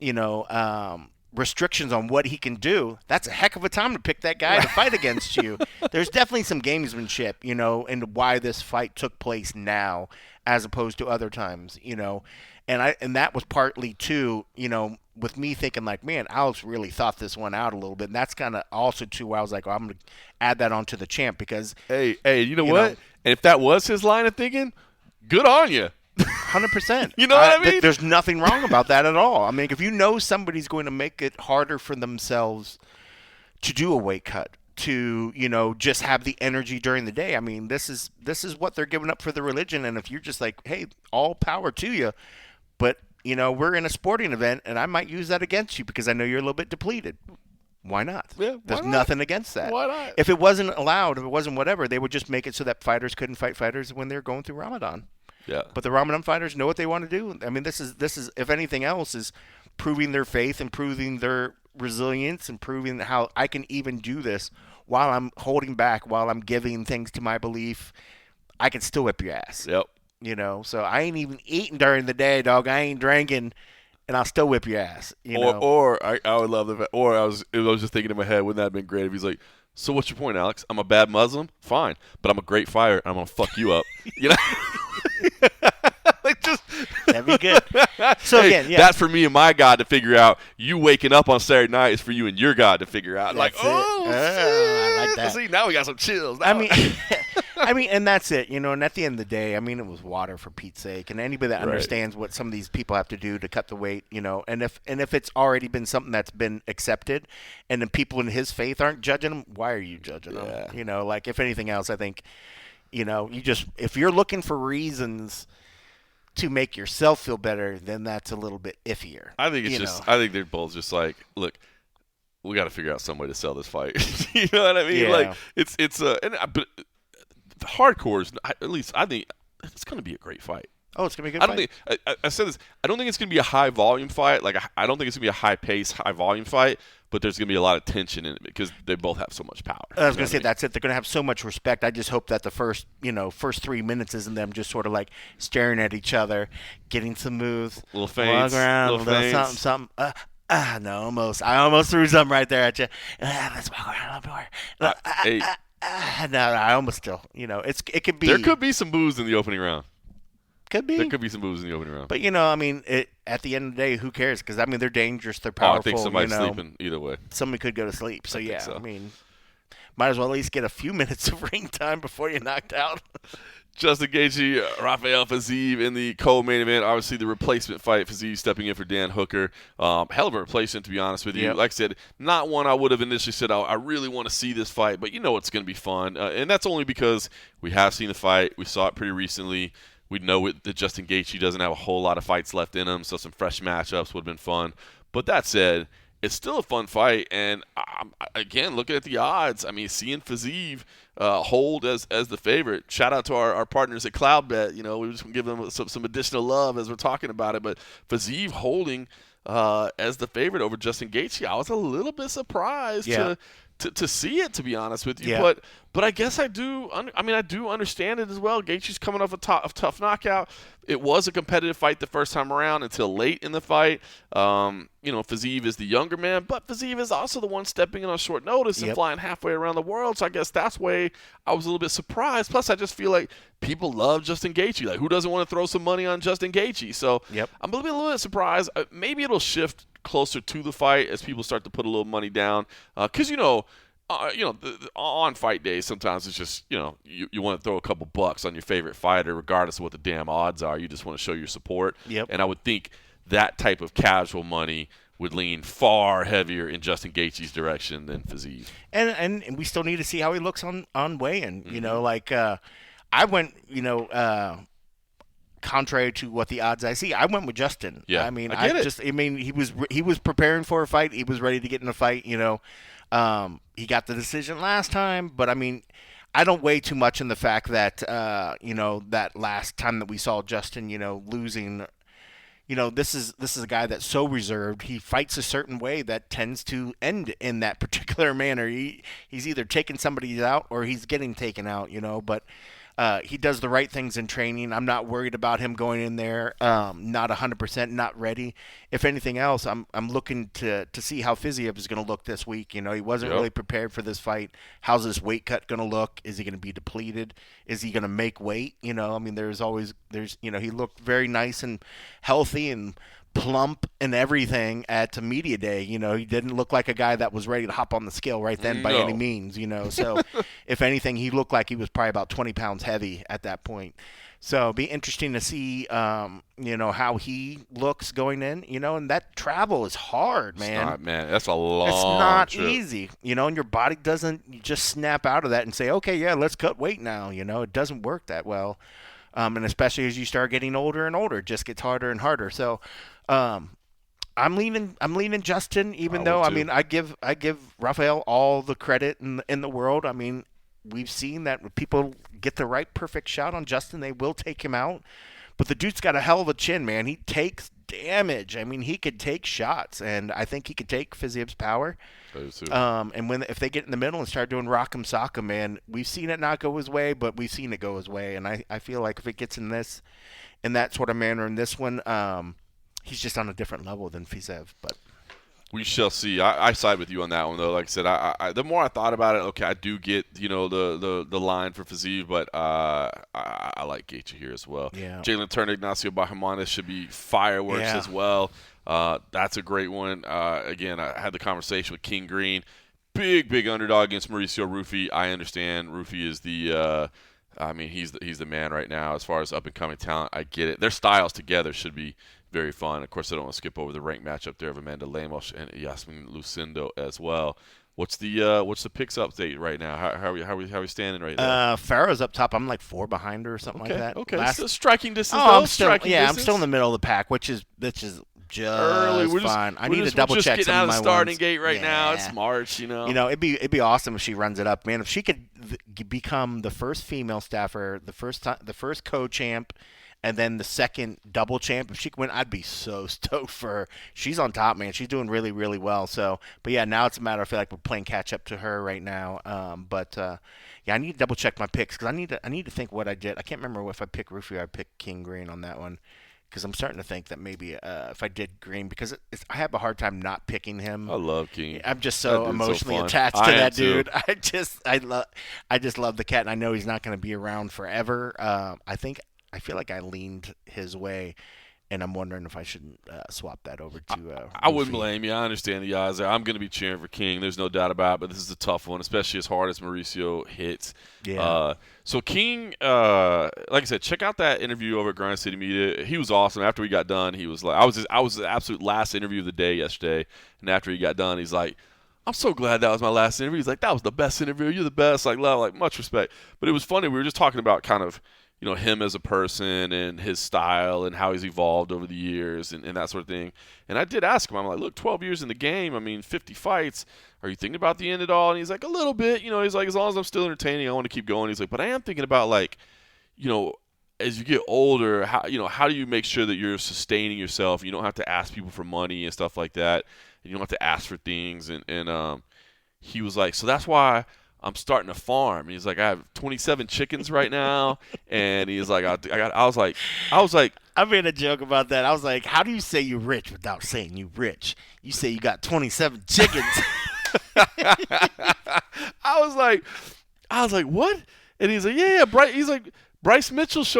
you know, restrictions on what he can do. That's a heck of a time to pick that guy to fight against you. There's definitely some gamesmanship, you know, into why this fight took place now as opposed to other times, you know. And that was partly, too, you know, with me thinking like, man, Alex really thought this one out a little bit. And that's kind of also, too, why I was like, oh, I'm going to add that onto the champ because. Hey, you know what? And if that was his line of thinking, good on you. 100%. You know what I mean? There's nothing wrong about that at all. I mean, if you know somebody's going to make it harder for themselves to do a weight cut, to, you know, just have the energy during the day. I mean, this is what they're giving up for the religion. And if you're just like, hey, all power to you, but, you know, we're in a sporting event and I might use that against you because I know you're a little bit depleted. Why not? Yeah, There's nothing against that. Why not? If it wasn't allowed, if it wasn't whatever, they would just make it so that fighters couldn't fight fighters when they're going through Ramadan. Yeah. But the Ramadan fighters know what they want to do. I mean, this is if anything else is proving their faith and proving their resilience and proving how I can even do this while I'm holding back, while I'm giving things to my belief. I can still whip your ass. Yep. You know, so I ain't even eating during the day, dog. I ain't drinking, and I'll still whip your ass. You know? Or I would love that. Or I was just thinking in my head, wouldn't that have been great if he's like, so what's your point, Alex? I'm a bad Muslim? Fine. But I'm a great fighter, and I'm going to fuck you up. You know? Like that'd be good. So hey, again, yeah. That's for me and my God to figure out. You waking up on Saturday night is for you and your God to figure out. That's like, I like that. See, now we got some chills. Now I mean, and that's it, you know. And at the end of the day, I mean, it was water, for Pete's sake. And anybody that understands what some of these people have to do to cut the weight, you know, and if it's already been something that's been accepted, and the people in his faith aren't judging him, why are you judging them? You know, like if anything else, I think, you know, if you're looking for reasons to make yourself feel better, then that's a little bit iffier. I think I think they're both just like, look, we got to figure out some way to sell this fight. You know what I mean? Yeah. Like but the hardcore is, at least I think it's going to be a great fight. Oh, it's going to be a good fight. I said this. I don't think it's going to be a high volume fight. Like I don't think it's going to be a high pace, high volume fight. But there's going to be a lot of tension in it because they both have so much power. I was going to say that's it. They're going to have so much respect. I just hope that the first 3 minutes isn't them just sort of like staring at each other, getting some moves, little feints, around, little something. No, almost. I almost threw something right there at you. Let's walk around a little more. No, I almost still. You know, it could be. There could be some moves in the opening round. Could be. There could be some moves in the opening round. But, you know, I mean, at the end of the day, who cares? Because, I mean, they're dangerous. They're powerful. I think somebody's sleeping either way. Somebody could go to sleep. So, I mean, might as well at least get a few minutes of ring time before you're knocked out. Justin Gaethje, Rafael Fiziev in the co-main event. Obviously, the replacement fight, Fiziev stepping in for Dan Hooker. Hell of a replacement, to be honest with you. Yep. Like I said, not one I would have initially said, I really want to see this fight. But you know it's going to be fun. And that's only because we have seen the fight. We saw it pretty recently. We know that Justin Gaethje doesn't have a whole lot of fights left in him, so some fresh matchups would have been fun. But that said, it's still a fun fight. And, again, looking at the odds, I mean, seeing Fiziev hold as the favorite. Shout out to our partners at CloudBet. You know, we just want to give them some additional love as we're talking about it. But Fiziev holding as the favorite over Justin Gaethje, I was a little bit surprised to see it, to be honest with you. Yeah. But I guess I do understand it as well. Gaethje's coming off a tough knockout. It was a competitive fight the first time around until late in the fight. Fiziev is the younger man, but Fiziev is also the one stepping in on short notice and flying halfway around the world. So I guess that's why I was a little bit surprised. Plus, I just feel like people love Justin Gaethje. Like, who doesn't want to throw some money on Justin Gaethje? So I'm a little bit surprised. Maybe it'll shift closer to the fight as people start to put a little money down. Because, on fight days, sometimes it's just, you want to throw a couple bucks on your favorite fighter regardless of what the damn odds are. You just want to show your support. And I would think that type of casual money would lean far heavier in Justin Gaethje's direction than Fiziev. And we still need to see how he looks on weigh-in. I went, contrary to what the odds I see, I went with Justin. Yeah, I mean, I get it. he was preparing for a fight. He was ready to get in a fight. He got the decision last time, but I mean, I don't weigh too much in the fact that that last time that we saw Justin, losing. This is a guy that's so reserved. He fights a certain way that tends to end in that particular manner. He's either taking somebody out or he's getting taken out. But. He does the right things in training. I'm not worried about him going in there not 100%, not ready. If anything else, I'm looking to see how Fiziev is going to look this week. He wasn't really prepared for this fight. How's this weight cut going to look? Is he going to be depleted? Is he going to make weight? He looked very nice and healthy and plump and everything at media day. He didn't look like a guy that was ready to hop on the scale right then by any means, So if anything, he looked like he was probably about 20 pounds heavy at that point. So it'll be interesting to see, how he looks going in, and that travel is hard, man. It's not, man. That's a long It's not trip. easy, and your body doesn't just snap out of that and say, okay, yeah, let's cut weight now. It doesn't work that well. And especially as you start getting older and older, it just gets harder and harder. So, I'm leaning Justin, even though I give Rafael all the credit in the world. I mean, we've seen that when people get the right perfect shot on Justin, they will take him out. But the dude's got a hell of a chin, man. He takes damage. I mean, he could take shots, and I think he could take Fiziev's power. And if they get in the middle and start doing rock'em sock'em, man, we've seen it not go his way, but we've seen it go his way. And I feel like if it gets in that sort of manner in this one, he's just on a different level than Fiziev. But we shall see. I side with you on that one, though. Like I said, I the more I thought about it, okay, I do get the line for Fiziev, but I like Gaethje here as well. Yeah. Jalen Turner, Ignacio Bahamondes should be fireworks as well. That's a great one. Again, I had the conversation with King Green. Big underdog against Mauricio Rufy. I understand Rufy is he's the man right now as far as up-and-coming talent. I get it. Their styles together should be very fun. Of course, I don't want to skip over the ranked matchup there of Amanda Lemos and Yasmin Lucindo as well. What's the picks update right now? How are we standing right now? Farrah's up top. I'm like 4 behind her or something like that. Okay. Still striking distance. I'm still in the middle of the pack, which is just early. We're fine. I need to double check getting some out of of my the starting ones. gate right now. It's March, it'd be awesome if she runs it up, man. If she could become the first female staffer, the first co-champ, and then the second double champ, if she could win, I'd be so stoked for her. She's on top, man. She's doing really, really well. So, but yeah, now it's a matter of, I feel like we're playing catch up to her right now. I need to double check my picks because I need to think what I did. I can't remember if I picked Rufy or I picked King Green on that one. Because I'm starting to think that maybe if I did Green, because I have a hard time not picking him. I love King. I'm just so emotionally attached to that dude. I just love the cat, and I know he's not going to be around forever. I feel like I leaned his way, and I'm wondering if I should swap that over to I wouldn't blame you. I understand the odds there. I'm going to be cheering for King. There's no doubt about it, but this is a tough one, especially as hard as Mauricio hits. Yeah. So King, like I said, check out that interview over at Grind City Media. He was awesome. After we got done, he was like, I was the absolute last interview of the day yesterday, and after he got done, he's like, I'm so glad that was my last interview. He's like, that was the best interview. You're the best. Like, love, like, much respect. But it was funny. We were just talking about kind of, him as a person and his style and how he's evolved over the years and that sort of thing. And I did ask him, I'm like, look, 12 years in the game, 50 fights. Are you thinking about the end at all? And he's like, a little bit. He's like, as long as I'm still entertaining, I want to keep going. He's like, but I am thinking about, like, as you get older, how do you make sure that you're sustaining yourself? You don't have to ask people for money and stuff like that. And you don't have to ask for things. And he was like, so that's why I'm starting a farm. He's like, I have 27 chickens right now, and he's like, I was like, I made a joke about that. I was like, how do you say you're rich without saying you rich? You say you got 27 chickens. I was like, what? And he's like, yeah. He's like, Bryce Mitchell's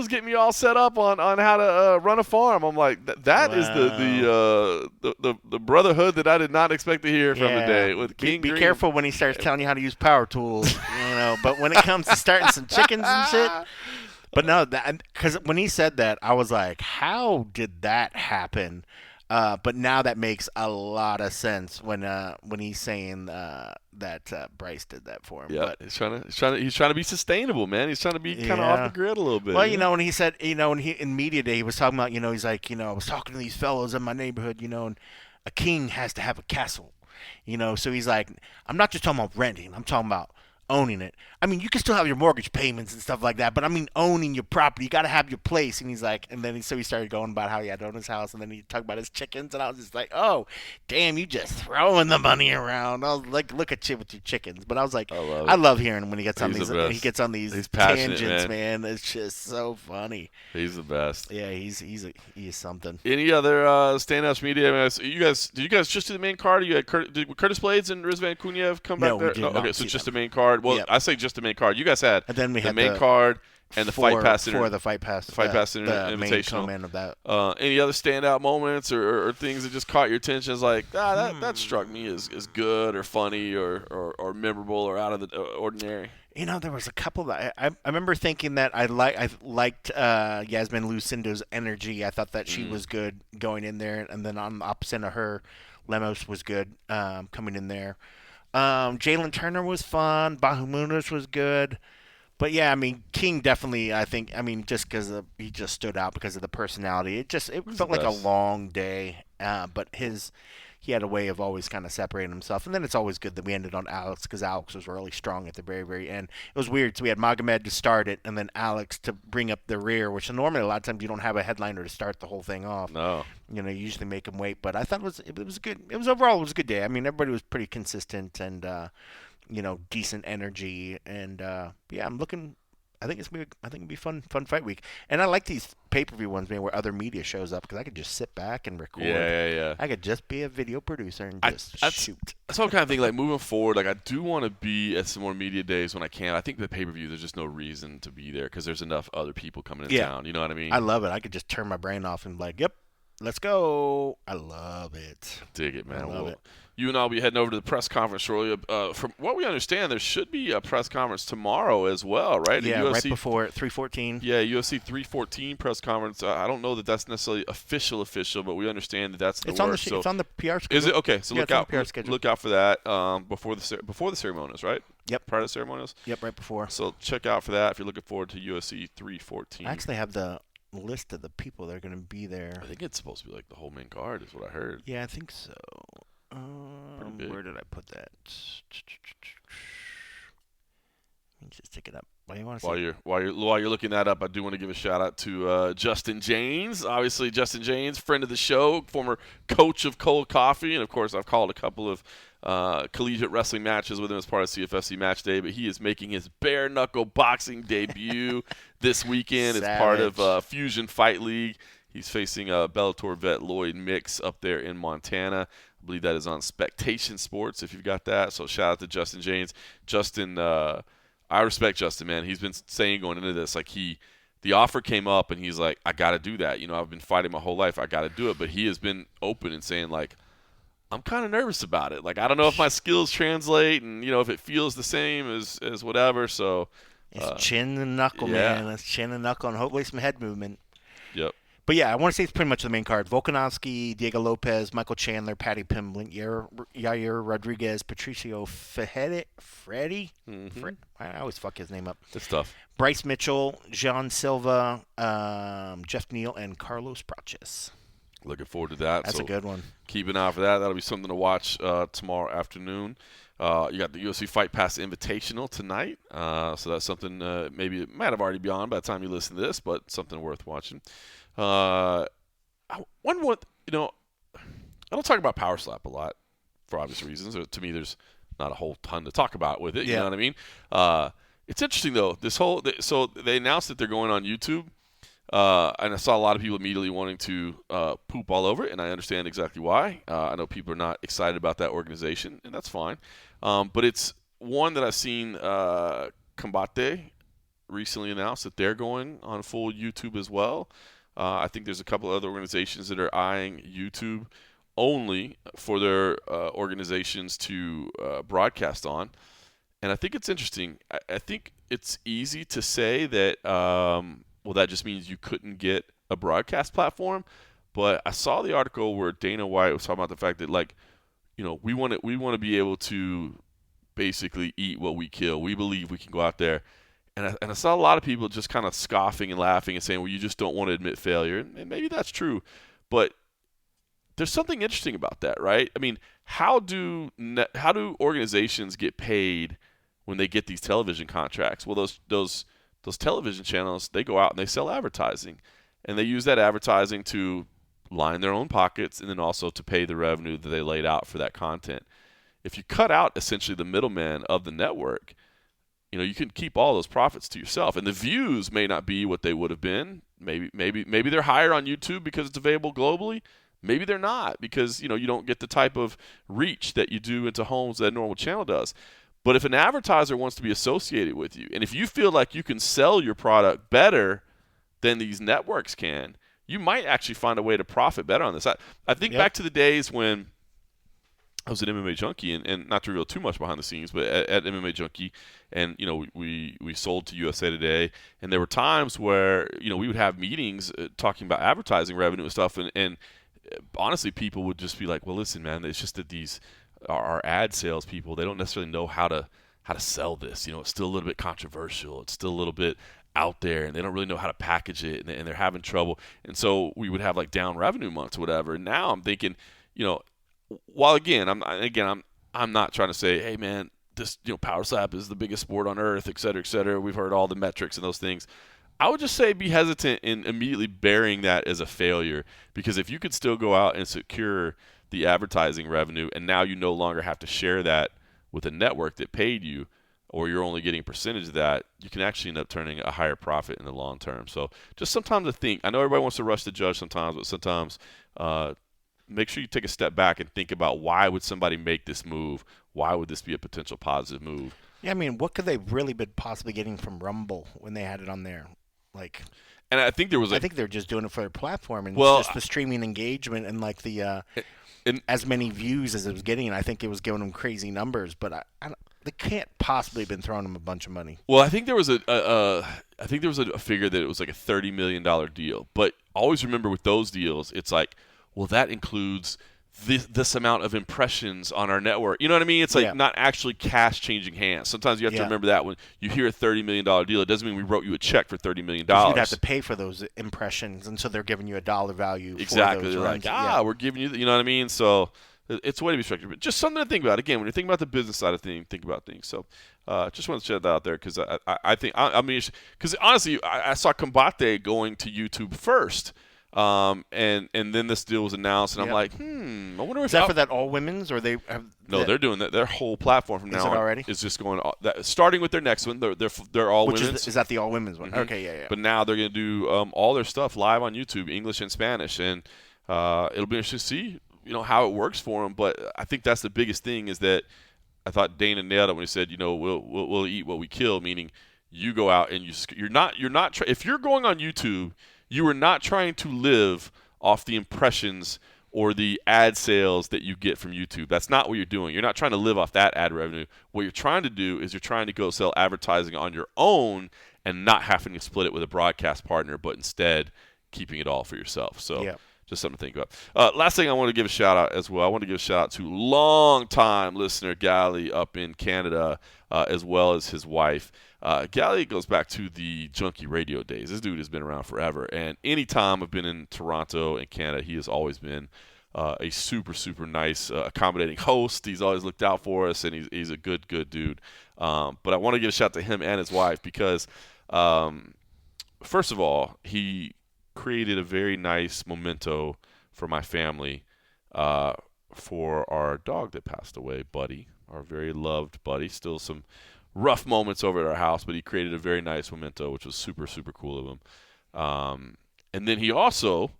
getting me all set up on how to run a farm. I'm like, that is the brotherhood that I did not expect to hear from today. With King be Green. careful when he starts telling you how to use power tools, But when it comes to starting some chickens and shit. But no, because when he said that, I was like, how did that happen? But now that makes a lot of sense when he's saying that Bryce did that for him. Yeah, but he's trying to be sustainable, man. He's trying to be kind of off the grid a little bit. Well, when he said, when he in media day, he was talking about, he's like, I was talking to these fellows in my neighborhood, and a king has to have a castle, So he's like, I'm not just talking about renting. I'm talking about owning it. I mean, you can still have your mortgage payments and stuff like that, but I mean, owning your property, you got to have your place. And he's like, and then he started going about how he had to own his house, and then he talked about his chickens, and I was just like, oh, damn, you just throwing the money around. I was like, look at you with your chickens. But I was like, I love hearing him when he gets on these tangents, man. It's just so funny. He's the best. Yeah, he is something. Any other stand-ups media? I mean, did you guys just do the main card? You had Curtis Blades and Rizvan Kunyev come back there? We did not okay, so see just them. the main card. Well, Yep. I say just the main card. You guys had and then we had main card and the Fight Pass for the Fight Pass. The Fight Pass Invitational. Main comment of that. Any other standout moments or things that just caught your attention? It's like that struck me as good or funny or memorable or out of the ordinary. There was a couple that I remember thinking that I liked Yasmin Lucindo's energy. I thought that she was good going in there, and then on the opposite of her, Lemos was good coming in there. Jalen Turner was fun. Bahamunas was good. But yeah, I mean, King definitely, I think, just because he just stood out because of the personality. It felt like a long day, but he had a way of always kind of separating himself. And then it's always good that we ended on Alex because Alex was really strong at the very, very end. It was weird. So we had Magomed to start it and then Alex to bring up the rear, which normally a lot of times you don't have a headliner to start the whole thing off. No. You usually make them wait. But I thought it was good. Overall, it was a good day. I mean, everybody was pretty consistent and, decent energy. And, yeah, I think it'd be fun fight week. And I like these pay-per-view ones, man, where other media shows up because I could just sit back and record. Yeah. I could just be a video producer and just shoot. That's what I'm kind of thinking. Like moving forward, like I do want to be at some more media days when I can. I think the pay-per-view, there's just no reason to be there because there's enough other people coming in town. You know what I mean? I love it. I could just turn my brain off and be like, yep, let's go. I love it. Dig it, man. I love it. You and I will be heading over to the press conference shortly. From what we understand, there should be a press conference tomorrow as well, right? Yeah, right before 3:14. Yeah, UFC 3:14 press conference. I don't know that that's necessarily official, but we understand that that's the work. It's on the PR schedule. Is it? Okay, so look out for that before the ceremonies, right? Yep. Prior to the ceremonies? Yep, right before. So check out for that if you're looking forward to UFC 3:14. I actually have the list of the people that are going to be there. I think it's supposed to be like the whole main card is what I heard. Yeah, I think so. Where did I put that? Let me just take it up. While you're looking that up, I do want to give a shout out to Justin Janes. Obviously, Justin Janes, friend of the show, former coach of Cold Coffee, and of course, I've called a couple of collegiate wrestling matches with him as part of CFFC Match Day. But he is making his bare knuckle boxing debut this weekend as part of Fusion Fight League. He's facing Bellator vet Lloyd Mix up there in Montana. I believe that is on Spectation Sports if you've got that. So shout out to Justin Janes. Justin, I respect Justin, man. He's been saying going into this, like the offer came up and he's like, I got to do that. I've been fighting my whole life. I got to do it. But he has been open and saying like, I'm kind of nervous about it. Like, I don't know if my skills translate and, if it feels the same as whatever. So it's chin and knuckle, man. It's chin and knuckle and hopefully some head movement. Yep. But yeah, I want to say it's pretty much the main card. Volkanovski, Diego Lopez, Michael Chandler, Patty Pimblett, Yair Rodriguez, Patricio Freddie. Mm-hmm. I always fuck his name up. It's tough. Bryce Mitchell, Jean Silva, Jeff Neal, and Carlos Praches. Looking forward to that. That's a good one. Keep an eye out for that. That'll be something to watch tomorrow afternoon. You got the UFC Fight Pass Invitational tonight. So that's something maybe it might have already been on by the time you listen to this, but something worth watching. I wonder what, I don't talk about Power Slap a lot. for obvious reasons. To me, there's not a whole ton to talk about with it. You Yeah. know what I mean? It's interesting though. So they announced that they're going on YouTube, and I saw a lot of people immediately wanting to poop all over it, and I understand exactly why. I know people are not excited about that organization, and that's fine. But it's one that I've seen Combate recently announced that they're going on full YouTube as well. I think there's a couple other organizations that are eyeing YouTube only for their organizations to broadcast on. And I think it's interesting. I think it's easy to say that, well, that just means you couldn't get a broadcast platform. But I saw the article where Dana White was talking about the fact that, like, you know, we want to be able to basically eat what we kill. We believe we can go out there. And I saw a lot of people just kind of scoffing and laughing and saying, well, you just don't want to admit failure. And maybe that's true. But there's something interesting about that, right? I mean, how do organizations get paid when they get these television contracts? Well, those television channels, they go out and they sell advertising. And they use that advertising to line their own pockets and then also to pay the revenue that they laid out for that content. If you cut out essentially the middleman of the network, you know, you can keep all those profits to yourself. And the views may not be what they would have been. Maybe they're higher on YouTube because it's available globally. Maybe they're not because, you know, you don't get the type of reach that you do into homes that a normal channel does. But if an advertiser wants to be associated with you, and if you feel like you can sell your product better than these networks can, you might actually find a way to profit better on this. I think back to the days when I was at MMA Junkie, and not to reveal too much behind the scenes, but at MMA Junkie, and, you know, we sold to USA Today, and there were times where, you know, we would have meetings talking about advertising revenue and stuff, and honestly, people would just be like, well, listen, man, it's just that these our ad sales people, they don't necessarily know how to sell this. You know, it's still a little bit controversial. It's still a little bit out there, and they don't really know how to package it, and they're having trouble. And so we would have like down revenue months or whatever. And now I'm thinking, you know, while I'm not trying to say, hey man, this, you know, Power Slap is the biggest sport on earth, et cetera, et cetera. We've heard all the metrics and those things. I would just say be hesitant in immediately bearing that as a failure, because if you could still go out and secure the advertising revenue and now you no longer have to share that with a network that paid you, or you're only getting a percentage of that, you can actually end up turning a higher profit in the long term. So just sometimes to think. I know everybody wants to rush to judge sometimes, but sometimes make sure you take a step back and think about, why would somebody make this move? Why would this be a potential positive move? Yeah, I mean, what could they really been possibly getting from Rumble when they had it on there? Like, and I think I think they're just doing it for their platform, and well, just the streaming engagement and like the as many views as it was getting. And I think it was giving them crazy numbers, but they can't possibly have been throwing them a bunch of money. Well, I think there was a figure that it was like a $30 million deal. But always remember with those deals, it's like, well, that includes this amount of impressions on our network. You know what I mean? It's like not actually cash changing hands. Sometimes you have to remember that when you hear a $30 million deal, it doesn't mean we wrote you a check for $30 million. You'd have to pay for those impressions, and so they're giving you a dollar value. Exactly. For those they're runs. like, we're giving you, you know what I mean? So it's a way to be structured. But just something to think about. Again, when you're thinking about the business side of things, think about things. So just want to share that out there, because I think, I mean, because honestly, I saw Combate going to YouTube first. And then this deal was announced, and I'm like, I wonder if is that for that all women's, or they have? No, they're doing that. Their whole platform from now on already? is just going. Starting with their next one, they're all women's. Is that the all women's one? Mm-hmm. Okay, yeah. But now they're going to do all their stuff live on YouTube, English and Spanish, and it'll be interesting to see, you know, how it works for them. But I think that's the biggest thing, is that I thought Dana nailed it when he said, you know, we'll eat what we kill, meaning you go out and you're not if you're going on YouTube, you are not trying to live off the impressions or the ad sales that you get from YouTube. That's not what you're doing. You're not trying to live off that ad revenue. What you're trying to do is you're trying to go sell advertising on your own and not having to split it with a broadcast partner, but instead keeping it all for yourself. So just something to think about. Last thing I want to give a shout out as well. I want to give a shout out to long-time listener Gally up in Canada, as well as his wife. Gally goes back to the Junkie Radio days. This dude has been around forever, and anytime I've been in Toronto and Canada, he has always been a super, super nice, accommodating host. He's always looked out for us, and he's a good dude. But I want to give a shout to him and his wife, because first of all, he created a very nice memento for my family for our dog that passed away, Buddy, our very loved Buddy. Still some rough moments over at our house, but he created a very nice memento, which was super, super cool of him. And then he also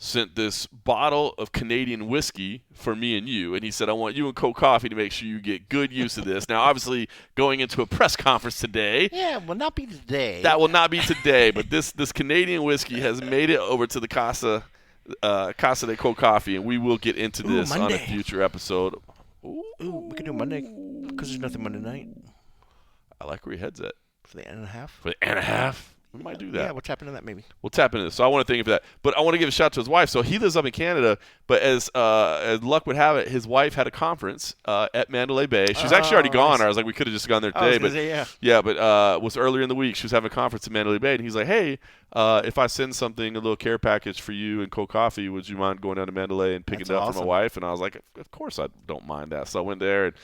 sent this bottle of Canadian whiskey for me and you, and he said, I want you and Coke Coffee to make sure you get good use of this. Now, obviously, going into a press conference today. Yeah, will not be today. That will not be today, but this Canadian whiskey has made it over to the Casa de Coke Coffee, and we will get into this on a future episode. Ooh, we can do Monday, because there's nothing Monday night. I like where your head's at. For the 1.5? For the 1.5? We might do that. Yeah, we'll tap into that maybe. We'll tap into this. So I want to thank him for that. But I want to give a shout out to his wife. So he lives up in Canada, but as luck would have it, his wife had a conference at Mandalay Bay. She's actually already gone. I was like, we could have just gone there today. But it was earlier in the week. She was having a conference at Mandalay Bay, and he's like, hey, if I send something, a little care package for you and Coke Coffee, would you mind going down to Mandalay and picking it up for my wife? And I was like, of course I don't mind that. So I went there and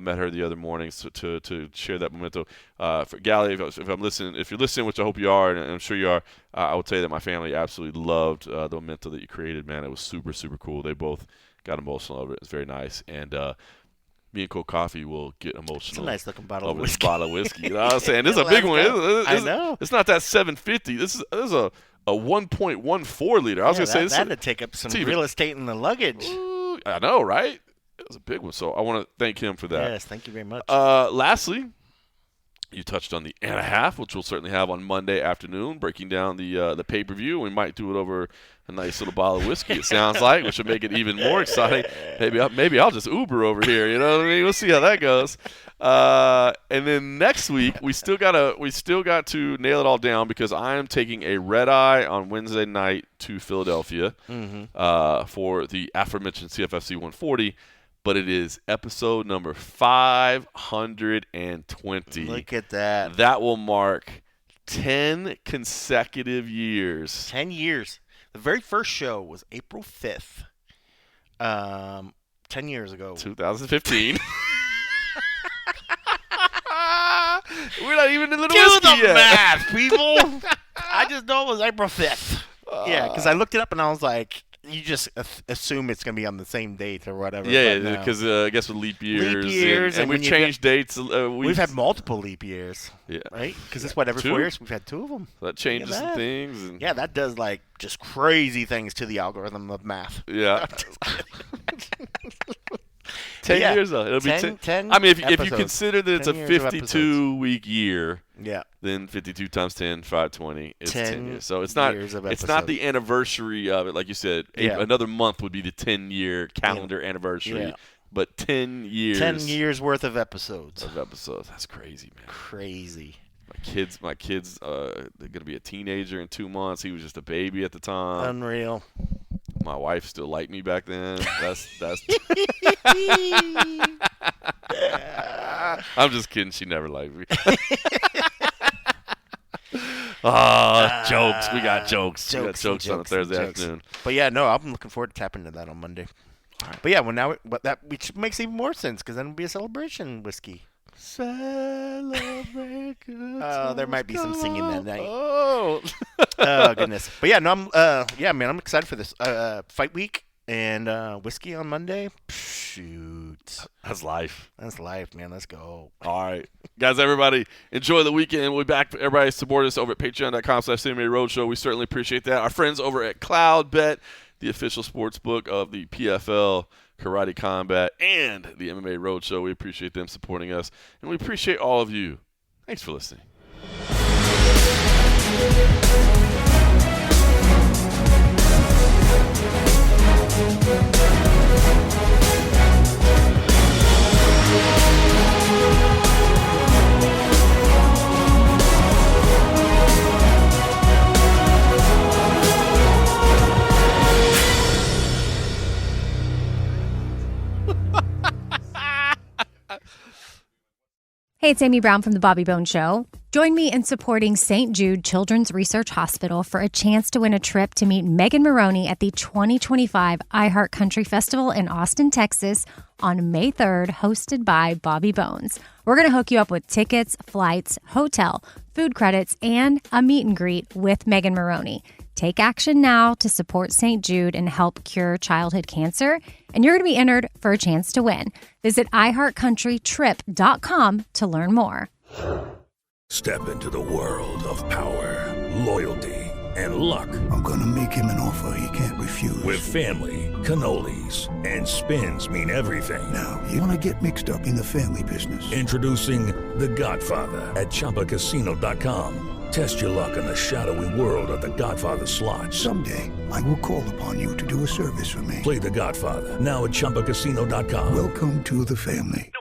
met her the other morning to share that memento. For Gally, if I'm listening, if you're listening, which I hope you are, and I'm sure you are, I would say that my family absolutely loved the memento that you created. Man, it was super, super cool. They both got emotional over it. It's very nice. And me and Coke Coffee will get emotional. It's a nice looking bottle of whiskey. This bottle of whiskey. You know what I'm saying? This is a big one. I know. It's not that 750. This is a 1.14 liter. I was going to say this. That would take up some real estate in the luggage. Ooh, I know, right? It was a big one, so I want to thank him for that. Yes, thank you very much. Lastly, you touched on the 1.5, which we'll certainly have on Monday afternoon, breaking down the pay-per-view. We might do it over a nice little bottle of whiskey, it sounds like, which would make it even more exciting. Maybe I'll just Uber over here, you know what I mean? We'll see how that goes. And then next week, we still got to nail it all down because I am taking a red-eye on Wednesday night to Philadelphia for the aforementioned CFFC 140. But it is episode number 520. Look at that. That will mark 10 consecutive years. 10 years. The very first show was April 5th. 10 years ago. 2015. We're not even in the Do whiskey the yet. math, people. I just know it was April 5th. Yeah, because I looked it up and I was like, you just assume it's going to be on the same date or whatever. Yeah, because I guess with leap years. And we've changed dates. We've had multiple leap years. Yeah. Right? Because it's every 4 years we've had 2 of them. So that changes some things. And yeah, that does like just crazy things to the algorithm of math. Yeah. 10 years though. It'll be 10. I mean, if you consider that it's a 52-week year, then 52 times 10, 520 is 10 years. So it's not the anniversary of it, like you said. Another month would be the 10-year calendar anniversary. Yeah. But 10 years. 10 years worth of episodes. That's crazy, man. Crazy. My kids, they're gonna be a teenager in 2 months. He was just a baby at the time. Unreal. My wife still liked me back then. That's. I'm just kidding. She never liked me. Jokes. We got jokes. We got jokes on a Thursday afternoon. But yeah, no, I'm looking forward to tapping into that on Monday. Right. But yeah, which makes even more sense because then it'll be a celebration whiskey. Celebrate good times. There might be some singing that night. Oh goodness. But yeah, no, I'm excited for this fight week and whiskey on Monday. Shoot, that's life. That's life, man. Let's go. All right, guys, everybody, enjoy the weekend. We'll be back. Everybody support us over at patreon.com/MMA Roadshow. We certainly appreciate that. Our friends over at CloudBet, the official sports book of the PFL, Karate Combat, and the MMA Roadshow. We appreciate them supporting us, and we appreciate all of you. Thanks for listening. Hey, it's Amy Brown from The Bobby Bones Show. Join me in supporting St. Jude Children's Research Hospital for a chance to win a trip to meet Megan Maroney at the 2025 iHeart Country Festival in Austin, Texas on May 3rd, hosted by Bobby Bones. We're going to hook you up with tickets, flights, hotel, food credits, and a meet and greet with Megan Maroney. Take action now to support St. Jude and help cure childhood cancer, and you're going to be entered for a chance to win. Visit iHeartCountryTrip.com to learn more. Step into the world of power, loyalty, and luck. I'm going to make him an offer he can't refuse. With family, cannolis, and spins mean everything. Now, you want to get mixed up in the family business. Introducing The Godfather at ChumbaCasino.com. Test your luck in the shadowy world of The Godfather slot. Someday, I will call upon you to do a service for me. Play The Godfather now at ChumbaCasino.com. Welcome to the family. No